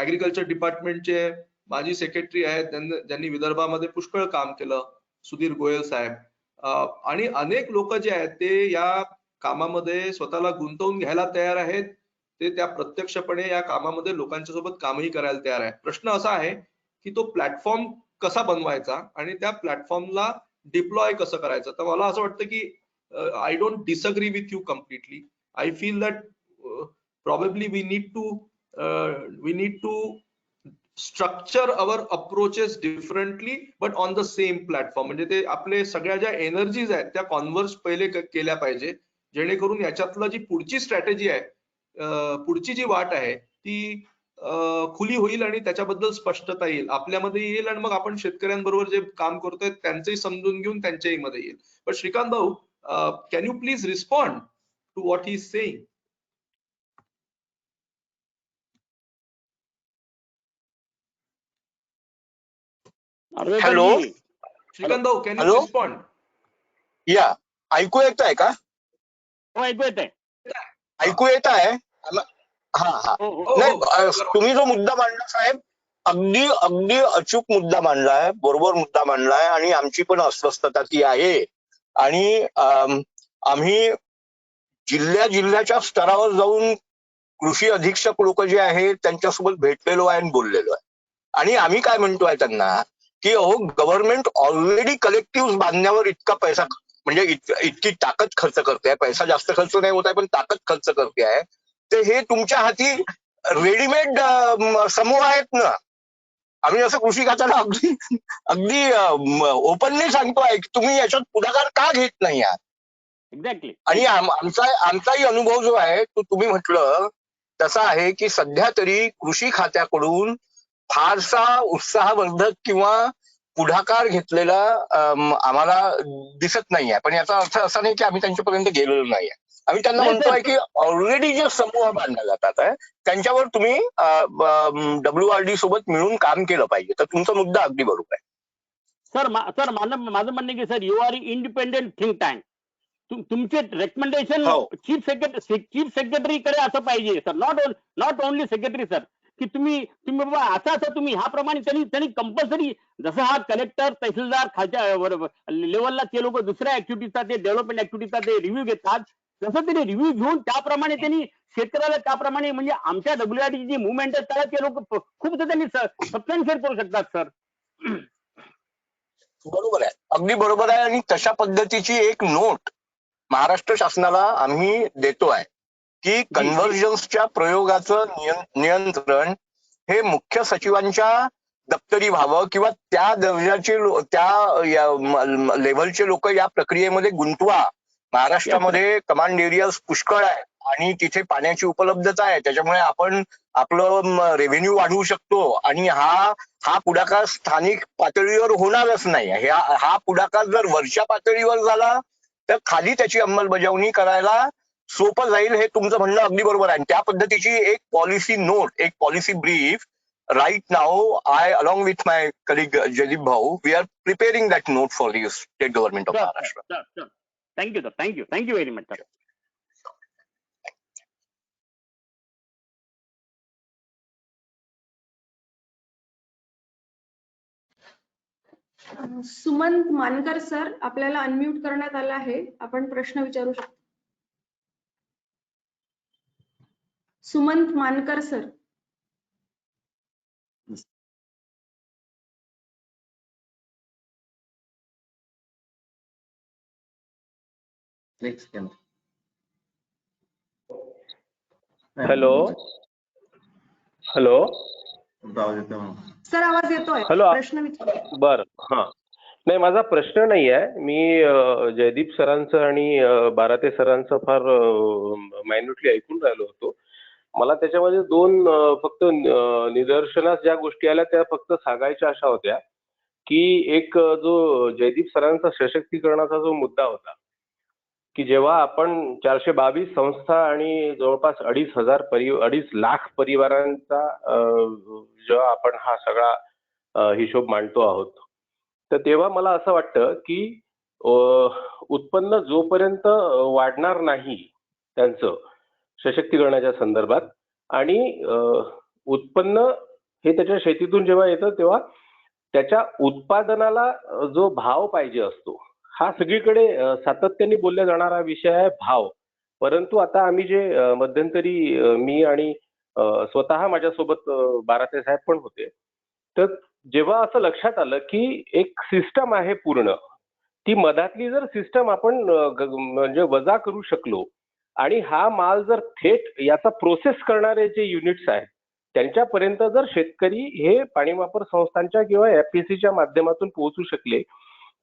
agriculture डिपार्टमेंटचे माजी secretary आहेत, ज्यांनी विदर्भामध्ये पुष्कळ काम केलं, सुधीर गोयल साहेब, आणि अनेक लोक जे आहेत ते या कामामध्ये स्वतःला गुंतवून घ्यायला तयार आहेत. ते त्या प्रत्यक्षपणे या कामामध्ये लोकांच्या सोबत कामही करायला तयार आहे. प्रश्न असा आहे की तो प्लॅटफॉर्म कसा बनवायचा आणि त्या प्लॅटफॉर्मला डिप्लॉय कसं करायचं. तर मला असं वाटतं की I don't disagree with you completely. I feel that probably we need to structure our approaches differently but on the same platform. म्हणजे ते आपले सगळ्या ज्या एनर्जीज आहेत त्या कॉन्व्हर्ज पहिले केल्या पाहिजे, जेणेकरून याच्यातलं जी पुढची स्ट्रॅटेजी आहे, पुढची जी वाट आहे ती खुली होईल आणि त्याच्याबद्दल स्पष्टता येईल, आपल्यामध्ये येईल, आणि मग आपण शेतकऱ्यांबरोबर जे काम करतोय त्यांचंही समजून घेऊन त्यांच्याही मध्ये येईल. पण Shrikant Bhau, can you please respond to what he is saying? Hello Shrikant Bhau, can you respond? या ऐकू येत आहे का? हो, ऐकू येत आहे. ऐकू येत आहे? हा. नाही, तुम्ही जो मुद्दा मांडला साहेब, अगदी अगदी अचूक मुद्दा मांडलाय, बरोबर मुद्दा मांडलाय, आणि आमची पण अस्वस्थता ती आहे. आणि आम्ही जिल्ह्याच्या स्तरावर जाऊन कृषी अधीक्षक लोक जे आहेत त्यांच्यासोबत भेटलेलो आहे आणि बोललेलो आहे. आणि आम्ही काय म्हणतोय त्यांना की अहो, गव्हर्नमेंट ऑलरेडी कलेक्टिव्ह बांधण्यावर इतका पैसा, म्हणजे इतकी ताकद खर्च करते आहे. पैसा जास्त खर्च नाही होत आहे पण ताकद खर्च करते आहे. ते हे तुमच्या हाती रेडीमेड समूह आहेत ना. आम्ही असं कृषी खात्याला अगदी ओपनली सांगतोय की तुम्ही याच्यात पुढाकार का घेत नाही आहात. एक्झॅक्टली. आणि आमचाही अनुभव जो आहे तो तुम्ही म्हटलं तसा आहे की सध्या तरी कृषी खात्याकडून फारसा उत्साहवर्धक किंवा पुढाकार घेतलेला आम्हाला दिसत नाहीये. पण याचा अर्थ असा नाही की आम्ही त्यांच्यापर्यंत गेलेलो नाहीये. आम्ही त्यांना म्हणतोय की ऑलरेडी जे समूह बांधले जातात आहे त्यांच्यावर तुम्ही WRD सोबत मिळून काम केलं पाहिजे. तर तुमचा मुद्दा अगदी बरोबर आहे. सर माझं म्हणणं की sir, you are independent think tank. तुमचे रेकमेंडेशन हो. चीफ सेक्रेटरी कडे असं पाहिजे sir, not only secretary sir, की तुम्ही बाबा असं तुम्ही ह्याप्रमाणे त्यांनी कंपल्सरी, जसं हा कलेक्टर तहसीलदार खालच्या लेवलला ते लोक दुसऱ्या ऍक्टिव्हिटीचा, ते डेव्हलपमेंट ऍक्टिव्हिटीचा ते रिव्ह्यू घेतात, तसं त्यांनी रिव्ह्यू घेऊन त्याप्रमाणे त्यांनी शेतकऱ्याला त्याप्रमाणे, म्हणजे आमच्या WRD जी मुवमेंट आहे त्याला ते लोक खूप त्यांनी सबस्टॅन्शिएट करू शकतात सर. बरोबर आहे, अगदी बरोबर आहे. आणि तशा पद्धतीची एक नोट महाराष्ट्र शासनाला आम्ही देतोय की कन्व्हर्जन्सच्या प्रयोगाचं नियंत्रण हे मुख्य सचिवांच्या दप्तरी व्हावं, किंवा त्या दर्जाचे त्या लेव्हलचे लोक या प्रक्रियेमध्ये गुंतवा. महाराष्ट्रामध्ये कमांड एरियाज पुष्कळ आहे आणि तिथे पाण्याची उपलब्धता आहे, त्याच्यामुळे आपण आपलं रेव्हेन्यू वाढवू शकतो. आणि हा पुढाकार स्थानिक पातळीवर होणारच नाही. हा पुढाकार जर वरच्या पातळीवर झाला तर खाली त्याची अंमलबजावणी करायला सोपं जाईल. हे तुमचं म्हणणं अगदी बरोबर आहे. आणि त्या पद्धतीची एक पॉलिसी नोट, एक policy brief right now, along with my colleague Jaydeep Bhau, we are preparing that note for the state government of Maharashtra. Thank you, sir. Thank you very much, sir. Sumant Mankar sir, आपल्याला unmute करण्यात आलं आहे, आपण प्रश्न विचारू शकता. सुमंत मानकर sir. Hello hello sir आवाज येतोय, हॅलो. प्रश्न विचारा. बर, हा, नाही माझा प्रश्न नाही आहे. मी जयदीप सरांचं आणि बाराते सरांचं फार मायन्युटली ऐकून राहिलो होतो. मला त्याच्यामध्ये दोन फक्त निदर्शनास ज्या गोष्टी आल्या त्या फक्त सांगायच्या अशा होत्या की एक जो जयदीप सरांचा सशक्तीकरणाचा जो मुद्दा होता की जेव्हा आपण 422 संस्था आणि जवळपास 2.5 लाख परिवारांचा जेव्हा आपण हा सगळा हिशोब मांडतो आहोत, तर तेव्हा मला असं वाटतं की उत्पन्न जोपर्यंत वाढणार नाही त्यांचं सशक्तीकरणाच्या संदर्भात, आणि उत्पन्न हे त्याच्या शेतीतून जेव्हा येतं तेव्हा त्याच्या उत्पादनाला जो भाव पाहिजे असतो, हा सगळीकडे सातत्याने बोलला जाणारा विषय आहे भाव. परंतु आता आम्ही जे मध्यंतरी मी आणि स्वतः माझ्यासोबत बाराते साहेब पण होते, तर जेव्हा असं लक्षात आलं की एक सिस्टम आहे पूर्ण, ती मधातली जर सिस्टम आपण म्हणजे वजा करू शकलो आणि हा माल जर थेट याचा प्रोसेस करणारे जे युनिट्स आहेत त्यांच्यापर्यंत जर शेतकरी हे पाणी वापर संस्थांच्या किंवा FPCच्या माध्यमातून पोहोचू शकले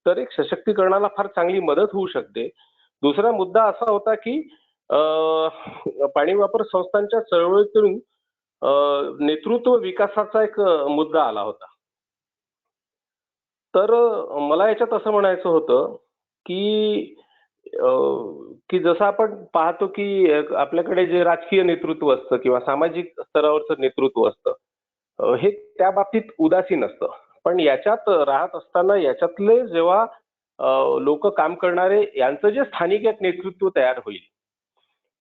तर एक सशक्तीकरणाला फार चांगली मदत होऊ शकते. दुसरा मुद्दा असा होता की पाणी वापर संस्थांच्या चळवळीतून नेतृत्व विकासाचा एक मुद्दा आला होता. तर मला याच्यात असं म्हणायचं होतं की जसं आपण पाहतो की आपल्याकडे जे राजकीय नेतृत्व असतं किंवा सामाजिक स्तरावरचं नेतृत्व असतं हे त्या बाबतीत उदासीन असतं, पण याच्यात राहत असताना याच्यातले जेव्हा लोक काम करणारे यांचं जे स्थानिक एक नेतृत्व तयार होईल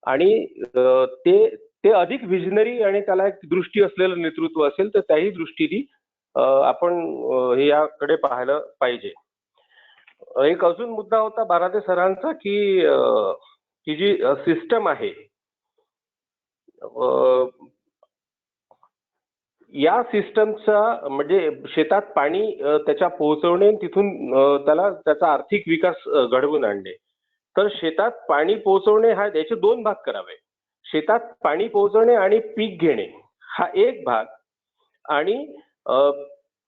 आणि ते अधिक व्हिजनरी आणि त्याला एक दृष्टी असलेलं नेतृत्व असेल तर त्याही दृष्टीने आपण याकडे पाहायला पाहिजे. एक अजून मुद्दा होता बाराते सरांचा की जी सिस्टम आहे या सिस्टमचा म्हणजे शेतात पाणी त्याच्या पोहोचवणे, तिथून त्याचा आर्थिक विकास घडवून आणणे. तर शेतात पाणी पोहोचवणे हा याचे दोन भाग करावे. शेतात पाणी पोहोचवणे आणि पीक घेणे हा एक भाग, आणि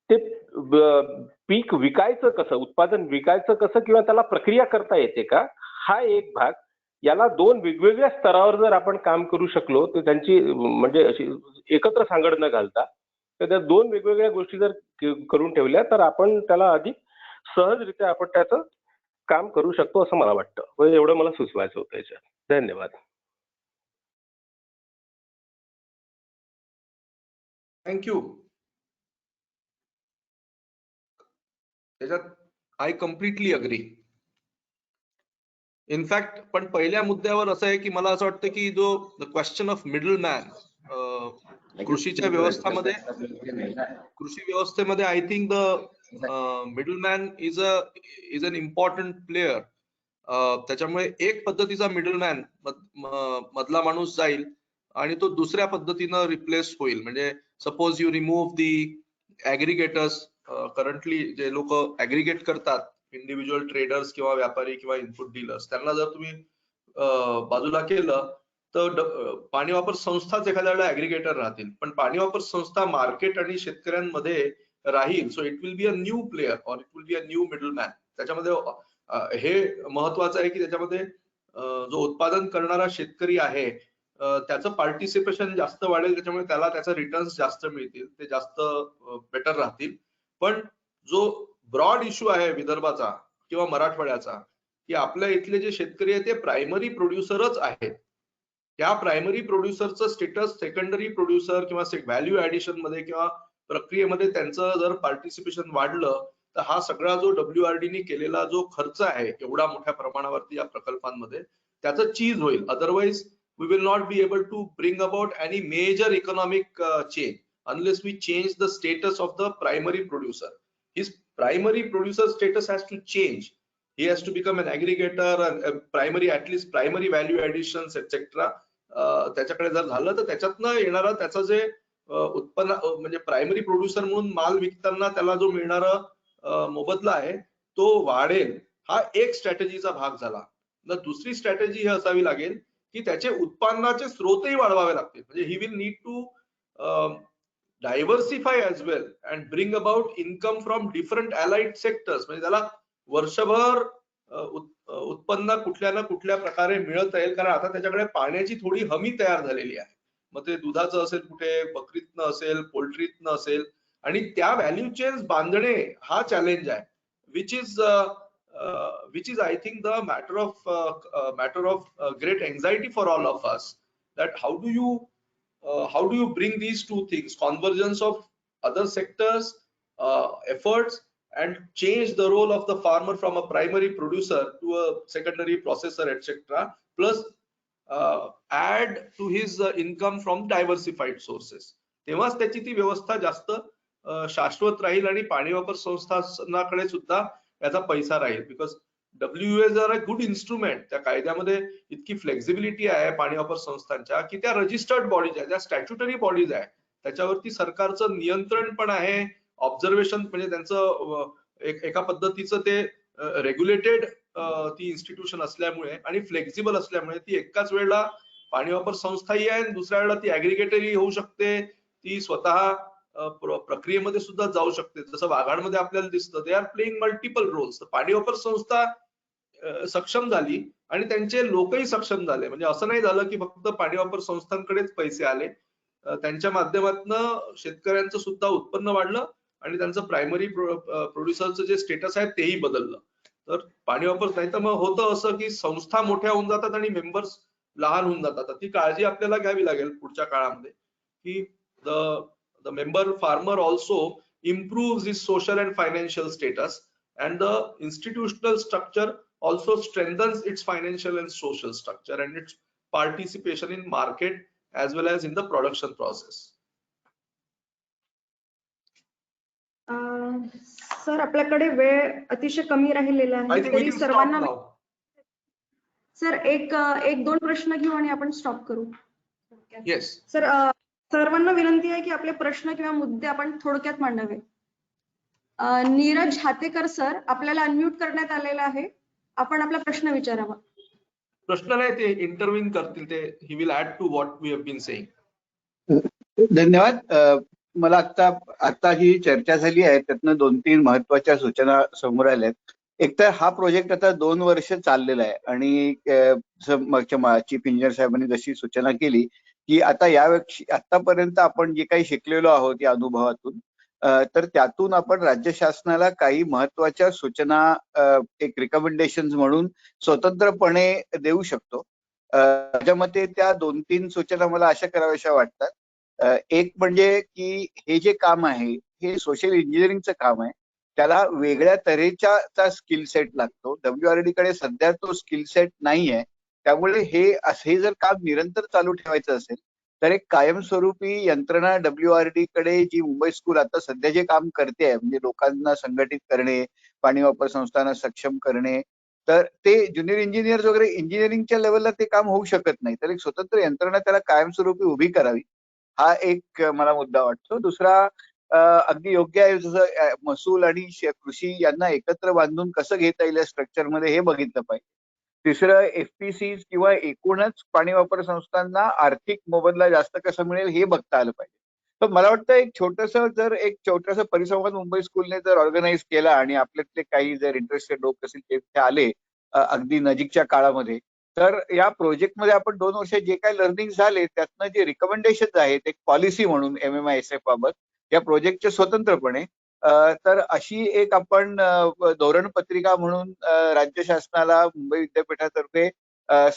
ते पीक विकायचं कसं, उत्पादन विकायचं कसं किंवा त्याला प्रक्रिया करता येते का, हा एक भाग. याला दोन वेगवेगळ्या स्तरावर जर आपण काम करू शकलो तर त्यांची म्हणजे अशी एकत्र सांगड न घालता तर त्या दोन वेगवेगळ्या गोष्टी जर करून ठेवल्या तर आपण त्याला अधिक सहजरित्या आपण त्याचं काम करू शकतो असं मला वाटतं. एवढं मला सुचवायचं होतं याच्यात. धन्यवाद. थँक्यू. त्याच्यात आय कम्प्लिटली अग्री. इनफॅक्ट पण पहिल्या मुद्द्यावर असं आहे की मला असं वाटतं की जो क्वेश्चन ऑफ मिडल मॅन कृषी व्यवस्थेमध्ये I think the middle man is an important player. त्याच्यामुळे एक पद्धतीचा मिडल मॅन मधला माणूस जाईल आणि तो दुसऱ्या पद्धतीनं रिप्लेस होईल. म्हणजे suppose you remove the aggregators, currently जे लोक ऍग्रिगेट करतात, इंडिव्हिज्युअल ट्रेडर्स किंवा व्यापारी किंवा इनपुट डीलर्स, त्यांना जर तुम्ही बाजूला केलं तर पाणी वापर संस्थाच एखाद्या वेळेला ऍग्रिगेटर राहतील, पण पाणी वापर संस्था मार्केट आणि शेतकऱ्यांमध्ये राहील. So it will be a new player or it will be a new middle man. त्याच्यामध्ये हे महत्वाचं आहे की त्याच्यामध्ये जो उत्पादन करणारा शेतकरी आहे त्याचं पार्टिसिपेशन जास्त वाढेल, त्याच्यामुळे त्याला त्याचे रिटर्न्स जास्त मिळतील, ते जास्त बेटर राहतील. पण जो ब्रॉड इश्यू आहे विदर्भाचा किंवा मराठवाड्याचा, की आपल्या इथले जे शेतकरी आहेत ते प्रायमरी प्रोड्युसरच आहेत. त्या प्रायमरी प्रोड्युसरचं स्टेटस सेकंडरी प्रोड्युसर किंवा व्हॅल्यू ऍडिशन मध्ये किंवा प्रक्रियेमध्ये त्यांचं जर पार्टिसिपेशन वाढलं तर हा सगळा जो WRD केलेला जो खर्च आहे एवढा मोठ्या प्रमाणावरती या प्रकल्पांमध्ये, त्याचं चीज होईल. Otherwise we will not be able to bring about any major economic change unless we change the status of the primary producer. His primary producer status has to change. He has to become an aggregator and primary, at least primary value additions etc. त्याच्याकडे जर झालं तर त्याच्यातनं येणारा त्याचं जे उत्पन्न म्हणजे प्रायमरी प्रोड्युसर म्हणून माल विकताना त्याला जो मिळणारा मोबदला आहे तो वाढेल. हा एक स्ट्रॅटेजीचा भाग झाला. दुसरी स्ट्रॅटेजी ही असावी लागेल की त्याचे उत्पन्नाचे स्रोतही वाढवावे लागतील. म्हणजे he will need to diversify as well and bring about income from different allied sectors. म्हणजे त्याला वर्षभर उत्पन्न कुठल्या ना कुठल्या प्रकारे मिळत राहील, कारण आता त्याच्याकडे पाण्याची थोडी हमी तयार झालेली आहे. मग ते दुधाचं असेल, कुठे बकरीतनं असेल, पोल्ट्रीतनं असेल, आणि त्या व्हॅल्यू चेन्स बांधणे हा चॅलेंज आहे, which is I think the matter of great anxiety for all of us, that how do you bring these two things, convergence of other sectors efforts, and change the role of the farmer from a primary producer to a secondary processor etc, plus add to his income from diversified sources. तेव्हाच त्याची ती व्यवस्था जास्त शाश्वत राहील आणि पाणी वापर संस्थांकडे सुद्धा याचा पैसा राहील. Because WUS are a good instrument. त्या कायद्यामध्ये इतकी फ्लेक्झिबिलिटी आहे पाणी वापर संस्थांच्या की त्या रजिस्टर्ड बॉडीज आहेत, त्या स्टॅच्युटरी बॉडीज आहे, त्याच्यावरती सरकारचं नियंत्रण पण आहे, ऑब्झर्वेशन म्हणजे त्यांचं एका पद्धतीचं ते रेग्युलेटेड ती इन्स्टिट्यूशन असल्यामुळे आणि फ्लेक्झिबल असल्यामुळे ती एकाच वेळेला पाणी वापर संस्थाही आहे आणि दुसऱ्या वेळेला ती ऍग्रिगेटरही होऊ शकते, ती स्वतः प्रक्रियेमध्ये सुद्धा जाऊ शकते. जसं वाघाडमध्ये आपल्याला दिसतं, they are playing multiple roles. पाणी वापर संस्था सक्षम झाली आणि त्यांचे लोकही सक्षम झाले. म्हणजे असं नाही झालं की फक्त पाणी वापर संस्थांकडेच पैसे आले, त्यांच्या माध्यमातून शेतकऱ्यांचं सुद्धा उत्पन्न वाढलं आणि त्यांचं प्रायमरी प्रोड्युसरचं जे स्टेटस आहे तेही बदललं. तर पाणी वापर नाही तर मग होतं असं की संस्था मोठ्या होऊन जातात आणि मेंबर्स लहान होऊन जातात. ती काळजी आपल्याला घ्यावी लागेल पुढच्या काळामध्ये की the member farmer also improves his social and financial status, and the institutional structure also strengthens its financial and social structure and its participation in market as well as in the production process. Sir आपल्याकडे वेळ अतिशय कमी राहिलेला I आहे, think we तरी can stop सर्वांना now. Sir एक दोन प्रश्न घेऊ आणि आपण स्टॉप करू. Yes. सर सर्वांना विनंती आहे की आपले प्रश्न किंवा मुद्दे आपण थोडक्यात मांडावे. नीरज हातेकर सर, आपल्याला अनम्यूट करण्यात आलेला आहे, आपण आपला प्रश्न विचारावा. प्रश्न नाही, ते इंटरव्ह्यू करतील, ते he will add to what we have been saying. धन्यवाद. मला आता ही चर्चा झाली आहे त्यातनं 2-3 महत्वाच्या सूचना समोर आल्यात. एक तर हा प्रोजेक्ट आता 2 वर्ष चाललेला आहे आणि चीफ इंजिनियर साहेबांनी जशी सूचना केली की आता आतापर्यंत आपण जे काही शिकलेलो आहोत या अनुभवातून, तर त्यातून आपण राज्य शासनाला काही महत्वाच्या सूचना एक रिकमेंडेशन म्हणून स्वतंत्रपणे देऊ शकतो. माझ्या मते त्या 2-3 सूचना मला अशा कराव्याशा वाटतात. एक म्हणजे की हे जे काम आहे हे सोशल इंजिनिअरिंगचं काम आहे त्याला वेगळ्या तऱ्हेचा स्किल सेट लागतो. WRD कडे सध्या तो स्किल सेट नाहीये. त्यामुळे हे जर काम निरंतर चालू ठेवायचं असेल तर एक कायमस्वरूपी यंत्रणा WRD कडे जी मुंबई स्कूल आता सध्या जे काम करते आहे, म्हणजे लोकांना संघटित करणे, पाणी वापर संस्थांना सक्षम करणे, तर ते ज्युनियर इंजिनियर्स वगैरे इंजिनिअरिंगच्या लेवलला ते काम होऊ शकत नाही. तर एक स्वतंत्र यंत्रणा त्याला कायमस्वरूपी उभी करावी, हा एक मला मुद्दा वाटतो. दुसरा अगदी योग्य आहे, जसं महसूल आणि कृषी यांना एकत्र बांधून कसं घेता येईल या स्ट्रक्चरमध्ये हे बघितलं पाहिजे. तिसरं FPC किंवा एकूणच पाणी वापर संस्थांना आर्थिक मोबदला जास्त कसा मिळेल हे बघता आलं पाहिजे. तर मला वाटतं एक छोटंसं परिसंवाद मुंबई स्कूलने जर ऑर्गनाईज केला आणि आपल्यातले काही जर इंटरेस्टेड लोक असतील ते तिथे आले अगदी नजीकच्या काळामध्ये, तर या प्रोजेक्टमध्ये आपण 2 वर्ष जे काही लर्निंग झाले त्यातनं जे रिकमेंडेशन आहेत एक पॉलिसी म्हणून MMISF बाबत या प्रोजेक्टचे स्वतंत्रपणे तर अशी एक आपण धोरण पत्रिका म्हणून राज्य शासनाला मुंबई विद्यापीठातर्फे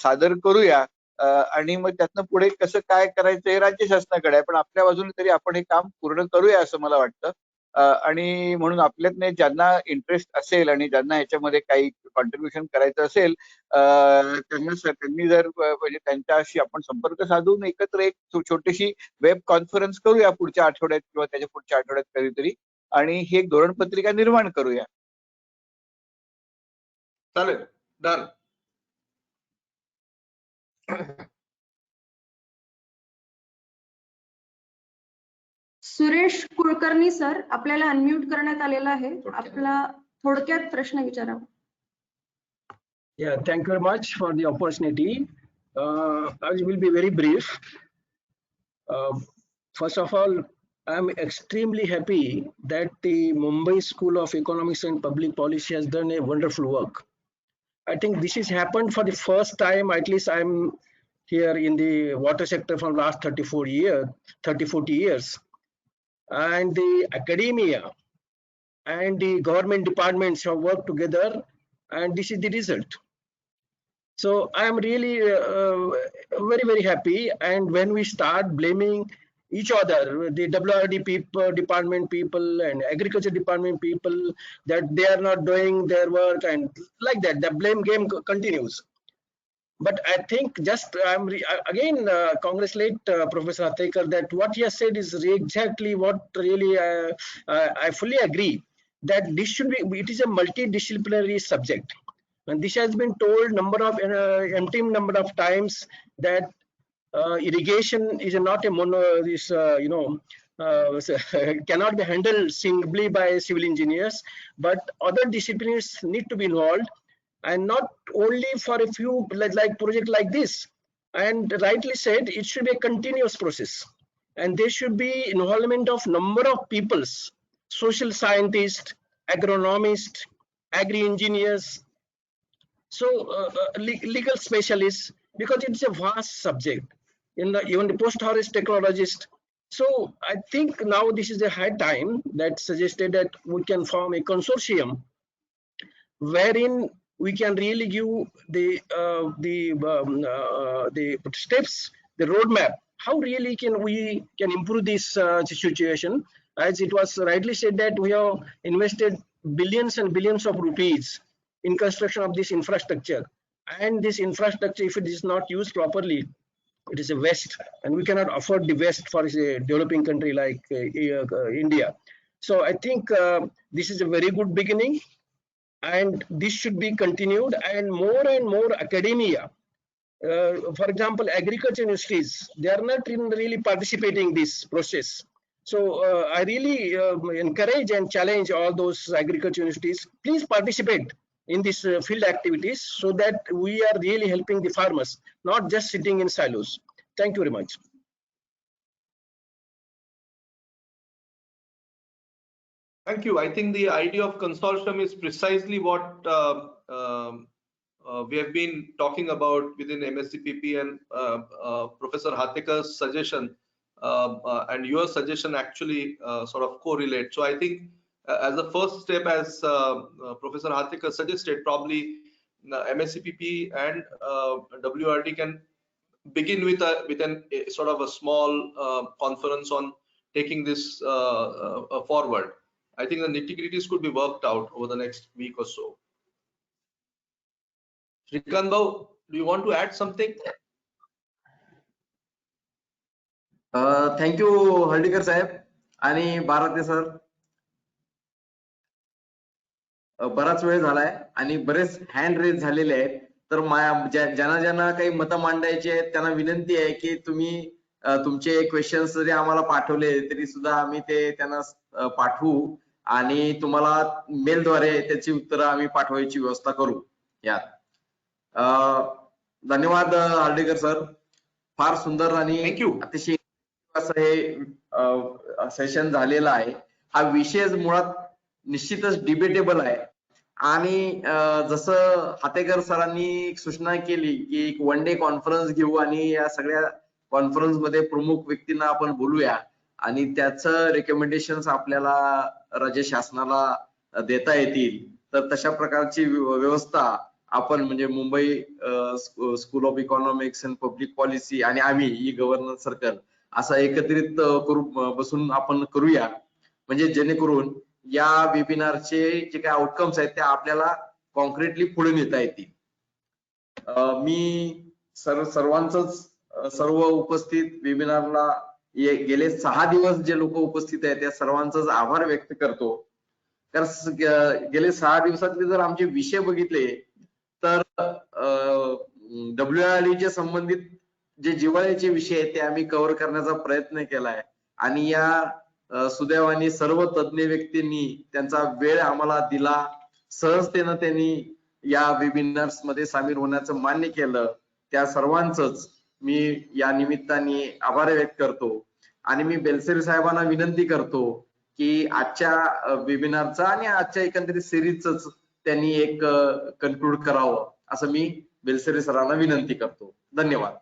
सादर करूया आणि मग त्यातनं पुढे कसं काय करायचं हे राज्य शासनाकडे आहे, पण आपल्या बाजूने तरी आपण हे काम पूर्ण करूया असं मला वाटतं. आणि म्हणून आपल्यातले ज्यांना इंटरेस्ट असेल आणि ज्यांना ह्याच्यामध्ये काही कॉन्ट्रीब्युशन करायचं असेल त्यांनी जर म्हणजे त्यांच्याशी आपण संपर्क साधून एकत्र एक छोटीशी वेब कॉन्फरन्स करूया पुढच्या आठवड्यात किंवा त्याच्या पुढच्या आठवड्यात कधीतरी, आणि ही एक धोरणपत्रिका निर्माण करूया. चालेल, डन. सुरेश कुलकर्णी सर, आपल्याला अनम्यूट करण्यात आलेला आहे. आपला थोडक्यात प्रश्न विचारावा. Yeah, thank you very much for the opportunity. I will be very brief. First of all, I'm extremely happy that the Mumbai School of Economics and Public Policy has done a wonderful work. I think this has happened for the first time, at least I'm here in the water sector from last 30-40 years. And the academia and the government departments have worked together, and this is the result. So I am really very, very happy. And when we start blaming each other, the WRD people, department people and agriculture department people, that they are not doing their work and like that, the blame game continues. But I think just again congratulate Professor Hatekar that what he has said is exactly what really I fully agree, that this should be, it is a multidisciplinary subject. And this has been told empty number of times, that irrigation is not a cannot be handled simply by civil engineers, but other disciplines need to be involved, and not only for a few like project like this. And rightly said, it should be a continuous process, and there should be involvement of number of peoples, social scientists, agronomists, agri-engineers, so legal specialists, because it's a vast subject, even the post-harvest technologist. So I think now this is a high time that suggested that we can form a consortium wherein we can really give the steps, the roadmap, how really we can improve this situation. As it was rightly said that we have invested billions and billions of rupees in construction of this infrastructure, and this infrastructure, if it is not used properly, it is a waste, and we cannot afford the waste for a developing country like India. So I think this is a very good beginning, and this should be continued, and more academia. For example, agriculture universities, they are not really participating in this process. So I really encourage and challenge all those agriculture universities, please participate in this field activities, so that we are really helping the farmers, not just sitting in silos. Thank you very much. Thank you. I think the idea of consortium is precisely what we have been talking about within MSCPP, and Professor Hatekar's suggestion and your suggestion actually sort of correlate. So I think as a first step, as Professor Hatekar suggested, probably MSCPP and WRD can begin with a sort of a small conference on taking this forward. I think the nitty-gritties could be worked out over the next week or so. Shrikant Bhau, do you want to add something? Thank you Hardikar साहेब आणि Barate sir. बराच वेळ झालाय आणि बरेच hand raise झालेले आहेत. तर ज्यांना ज्यांना काही मतं मांडायची आहेत त्यांना विनंती आहे की तुम्ही तुमचे क्वेश्चन्स जरी आम्हाला पाठवले तरी सुद्धा आम्ही ते त्यांना पाठवू आणि तुम्हाला मेलद्वारे त्याची उत्तरं आम्ही पाठवायची व्यवस्था करू. यात धन्यवाद हर्डीकर सर. फार सुंदर आणि Thank you. अतिशय असं हे सेशन झालेलं आहे. हा विषय मुळात निश्चितच डिबेटेबल आहे आणि जसं हातेकर सरांनी सूचना केली की एक वन डे कॉन्फरन्स घेऊ आणि या सगळ्या कॉन्फरन्स मध्ये प्रमुख व्यक्तींना आपण बोलूया आणि त्याचं रेकमेंडेशन्स आपल्याला राज्य शासनाला देता येतील. तर तशा प्रकारची व्यवस्था आपण म्हणजे Mumbai school of economics and public policy आणि आम्ही ई गव्हर्नन्स सर्कल असा एकत्रित बसून आपण करूया म्हणजे जेणेकरून या वेबिनारचे जे काही आउटकम्स आहेत ते आपल्याला कॉन्क्रीटली पुढे नेता येतील. मी सर्व उपस्थित वेबिनारला गेले 6 दिवस जे लोक उपस्थित आहेत त्या सर्वांचाच आभार व्यक्त करतो. कारण गेले 6 दिवसातले जर आमचे विषय बघितले तर WIRD च्या संबंधित जे जिव्हाळ्याचे विषय आहेत ते आम्ही कव्हर करण्याचा प्रयत्न केलाय आणि या सुदैवाने सर्व तज्ञ व्यक्तींनी त्यांचा वेळ आम्हाला दिला. सहजतेनं त्यांनी या वेबिनार्स मध्ये सामील होण्याचं मान्य केलं. त्या सर्वांचंच मी या निमित्ताने आभार व्यक्त करतो आणि मी बेलसेरे साहेबांना विनंती करतो की आजच्या वेबिनारचा आणि आजच्या एकंदरीत सिरीजच त्यांनी एक कन्क्लूड करावं असं मी बेलसेरे सरांना विनंती करतो. धन्यवाद.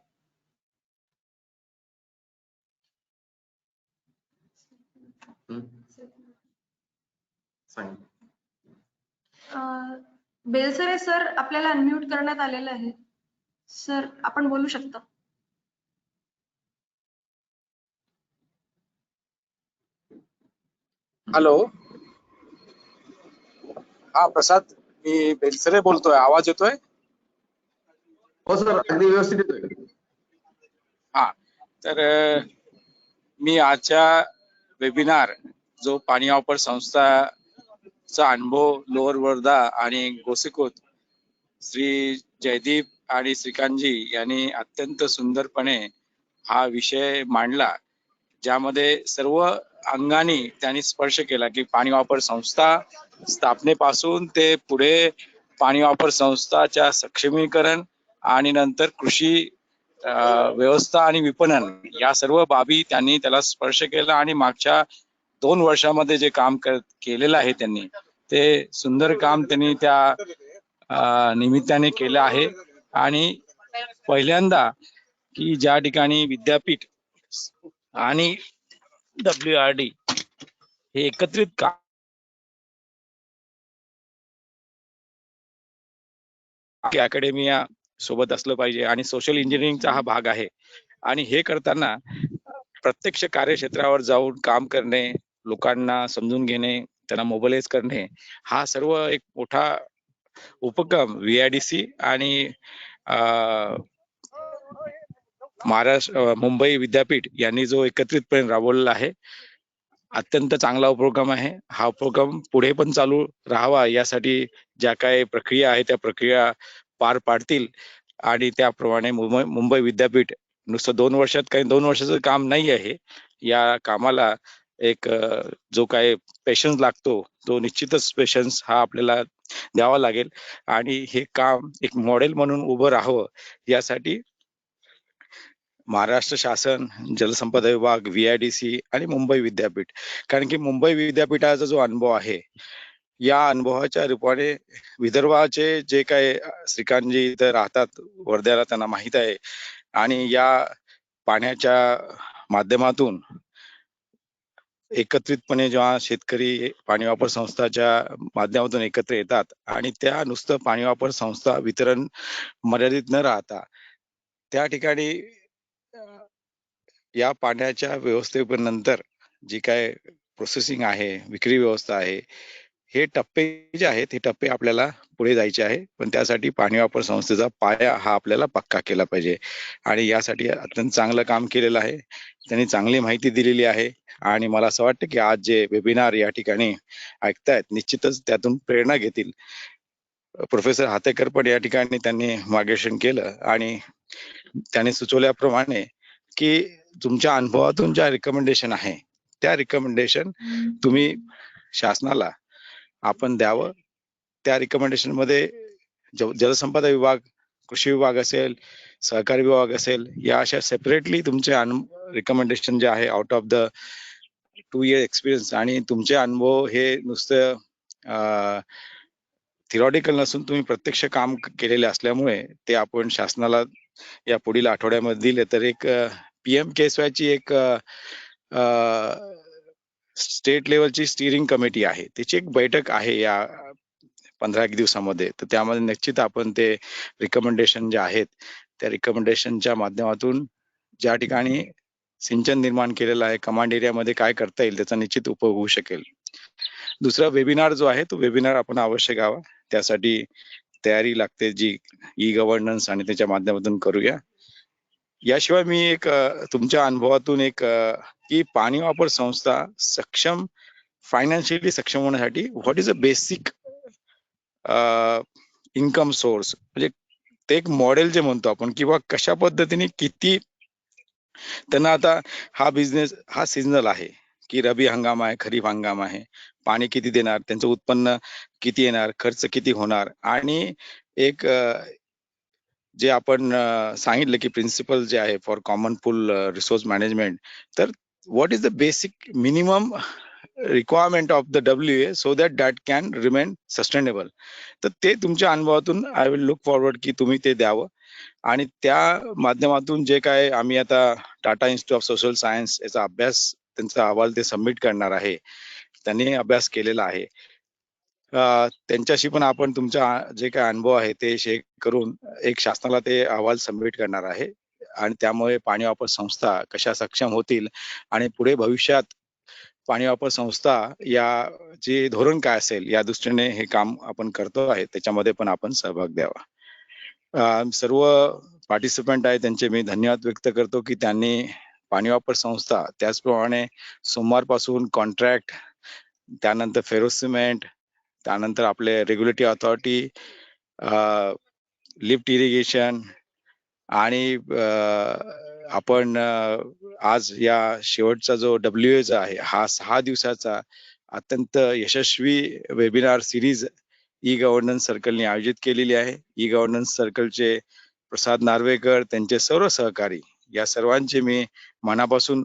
बेलसरे सर आपल्याला अनम्यूट करण्यात आलेलं आहे. सर आपण बोलू शकता. हॅलो. हा प्रसाद, मी बेलसरे बोलतोय. आवाज येतोय? हो सर, अगदी व्यवस्थित येतोय. हा, तर मी आजच्या वेबिनार जो पाणी वापर संस्थाचा अनुभव लोअर वर्धा आणि गोसेखुर्द श्री जयदीप आणि श्रीकांतजी यांनी अत्यंत सुंदरपणे हा विषय मांडला, ज्यामध्ये सर्व अंगाने त्यांनी स्पर्श केला की पाणी वापर संस्था स्थापनेपासून ते पुढे पाणी वापर संस्थाच्या सक्षमीकरण आणि नंतर कृषी व्यवस्था आणि विपणन या सर्व बाबी त्यांनी त्याला स्पर्श केला आणि मागच्या 2 वर्षामध्ये जे काम केलेलं आहे त्यांनी ते सुंदर काम त्यांनी त्या निमित्ताने केलं आहे. आणि पहिल्यांदा की ज्या ठिकाणी विद्यापीठ आणि WIRD हे एकत्रित काम अकॅडमिया सोबत असलं पाहिजे आणि सोशल इंजिनिअरिंगचा हा भाग आहे. आणि हे करताना प्रत्यक्ष कार्यक्षेत्रावर जाऊन काम करणे, लोकांना समजून घेणे, त्यांना मोबिलाइज करणे, हा सर्व एक मोठा उपक्रम VIDC आणि महाराष्ट्र मुंबई विद्यापीठ यांनी जो एकत्रितपणे राबवलेला आहे, अत्यंत चांगला उपक्रम आहे. हा उपक्रम पुढे पण चालू राहावा यासाठी ज्या काही प्रक्रिया आहे त्या प्रक्रिया पार पाडतील आणि त्याप्रमाणे मुंबई विद्यापीठ नुसतं 2 वर्षात काही 2 वर्षाचं काम नाही आहे. या कामाला एक जो काही पेशन्स लागतो तो निश्चितच पेशन्स हा आपल्याला द्यावा लागेल आणि हे काम एक मॉडेल म्हणून उभं राहावं यासाठी महाराष्ट्र शासन, जलसंपदा विभाग, VIDC आणि मुंबई विद्यापीठ, कारण की मुंबई विद्यापीठाचा जो अनुभव आहे या अनुभवाच्या रूपाने विदर्भाचे जे काही श्रीकांतजी इथं राहतात वर्ध्याला, त्यांना माहित आहे आणि या पाण्याच्या माध्यमातून एकत्रितपणे जेव्हा शेतकरी पाणी वापर संस्थाच्या माध्यमातून एकत्र येतात आणि त्या नुसतं पाणी वापर संस्था वितरण मर्यादित न राहता त्या ठिकाणी या पाण्याच्या व्यवस्थेनंतर जी काय प्रोसेसिंग आहे, विक्री व्यवस्था आहे, हे टप्पे जे आहेत हे टप्पे आपल्याला पुढे जायचे आहे. पण त्यासाठी पाणी वापर संस्थेचा पाया हा आपल्याला पक्का केला पाहिजे आणि यासाठी अत्यंत चांगलं काम केलेलं आहे. त्यांनी चांगली माहिती दिलेली आहे आणि मला असं वाटतं की आज जे वेबिनार या ठिकाणी ऐकतायत निश्चितच त्यातून प्रेरणा घेतील. प्रोफेसर हातेकर पण या ठिकाणी त्यांनी मार्गदर्शन केलं आणि त्यांनी सुचवल्याप्रमाणे की तुमच्या अनुभवातून ज्या रिकमेंडेशन आहे त्या रिकमेंडेशन तुम्ही शासनाला आपण द्यावं. त्या रिकमेंडेशन मध्ये जलसंपदा विभाग, कृषी विभाग असेल, सहकारी विभाग असेल, या अशा सेपरेटली तुमचे रिकमेंडेशन जे आहे out of the 2 year experience आणि तुमचे अनुभव हे नुसतं थिरॉटिकल नसून तुम्ही प्रत्यक्ष काम केलेले असल्यामुळे ते आपण शासनाला या पुढील आठवड्यामध्ये दिले तर एक PM-KSY ची एक स्टेट लेवलची स्टिअरिंग कमिटी आहे, त्याची एक बैठक आहे या 15 दिवसामध्ये. तर त्यामध्ये निश्चित आपण ते रिकमेंडेशन जे आहेत त्या रिकमेंडेशनच्या माध्यमातून ज्या ठिकाणी सिंचन निर्माण केलेलं आहे कमांड एरियामध्ये काय करता येईल त्याचा निश्चित उपयोग होऊ शकेल. दुसरा वेबिनार जो आहे तो वेबिनार आपण अवश्य घ्यावा. त्यासाठी तयारी लागते जी ई-गव्हर्नन्स आणि त्याच्या माध्यमातून करूया. याशिवाय मी एक तुमच्या अनुभवातून एक की पाणी वापर संस्था सक्षम फायनान्शियली सक्षम होण्यासाठी what is a basic income source म्हणजे ते एक मॉडेल जे म्हणतो आपण किंवा कशा पद्धतीने किती त्यांना आता हा बिझनेस हा सीझनल आहे की रबी हंगाम आहे, खरीप हंगाम आहे, पाणी किती देणार, त्यांचं उत्पन्न किती येणार, खर्च किती होणार आणि एक जे आपण सांगितलं की प्रिन्सिपल जे आहे for common pool resource management, तर what is the basic minimum requirement of the WA so that can remain sustainable. तर ते तुमच्या अनुभवातून आय विल लुक फॉरवर्ड की तुम्ही ते द्यावं आणि त्या माध्यमातून जे काय आम्ही आता Tata institute of social science याचा अभ्यास त्यांचा अहवाल ते सबमिट करणार आहे, त्यांनी अभ्यास केलेला आहे. त्यांच्याशी पण आपण तुमचा जे काय अनुभव आहे ते शेअर करून एक शासनाला ते अहवाल सबमिट करणार आहे आणि त्यामुळे पाणी वापर संस्था कशा सक्षम होतील आणि पुढे भविष्यात पाणी वापर संस्था या जे धोरण काय असेल या दृष्टीने हे काम आपण करतो आहे त्याच्यामध्ये पण आपण सहभाग द्यावा. सर्व पार्टिसिपंट आहे त्यांचे मी धन्यवाद व्यक्त करतो की त्यांनी पाणी वापर संस्था त्याचप्रमाणे सोमवारपासून कॉन्ट्रॅक्ट, त्यानंतर फेरो सिमेंट, त्यानंतर आपले रेग्युलेटरी अथॉरिटी, लिफ्ट इरिगेशन आणि आपण आज या शेवटचा जो WA आहे हा 6 दिवसाचा अत्यंत यशस्वी वेबिनार सिरीज ई-गव्हर्नन्स सर्कलने आयोजित केलेली आहे. ई-गव्हर्नन्स सर्कलचे प्रसाद नार्वेकर, त्यांचे सर्व सहकारी या सर्वांचे मी मनापासून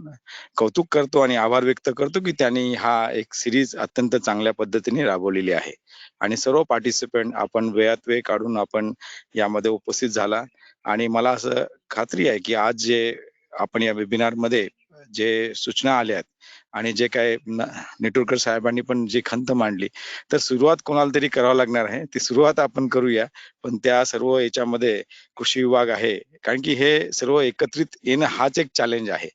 कौतुक करतो आणि आभार व्यक्त करतो की त्यांनी हा एक सिरीज अत्यंत चांगल्या पद्धतीने राबवलेली आहे आणि सर्व पार्टिसिपंट आपण वेळात वेळ काढून आपण यामध्ये उपस्थित झाला आणि मला असं खात्री आहे की आज जे आपण या वेबिनार मध्ये जे सूचना आल्या आणि जे काय नेटुरकर साहेबांनी पण जी खंत मांडली तर सुरुवात कोणाला तरी करावं लागणार आहे, ती सुरुवात आपण करूया. पण त्या सर्व याच्यामध्ये कृषी विभाग आहे कारण की हे सर्व एकत्रित येणं हाच एक चॅलेंज आहे.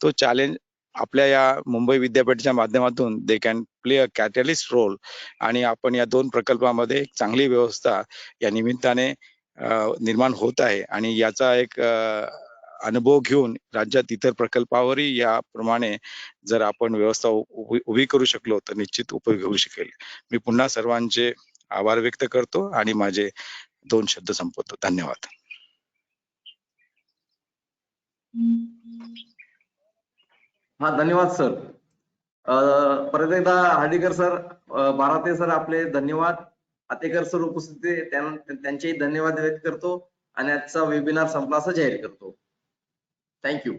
तो चॅलेंज आपल्या या मुंबई विद्यापीठाच्या माध्यमातून they can play a catalyst role आणि आपण या 2 प्रकल्पामध्ये एक चांगली व्यवस्था या निमित्ताने निर्माण होत आहे आणि याचा एक अनुभव घेऊन राज्यात इतर प्रकल्पावरही याप्रमाणे जर आपण व्यवस्था उभी करू शकलो तर निश्चित उपयोग होऊ शकेल. मी पुन्हा सर्वांचे आभार व्यक्त करतो आणि माझे 2 शब्द संपवतो. धन्यवाद. हा, धन्यवाद सर. परत एकदा हार्डीकर सर, बाराते सर आपले धन्यवाद. हातेकर सर उपस्थित त्यांचेही धन्यवाद व्यक्त करतो आणि आजचा वेबिनार संपला असं जाहीर करतो. थँक्यू.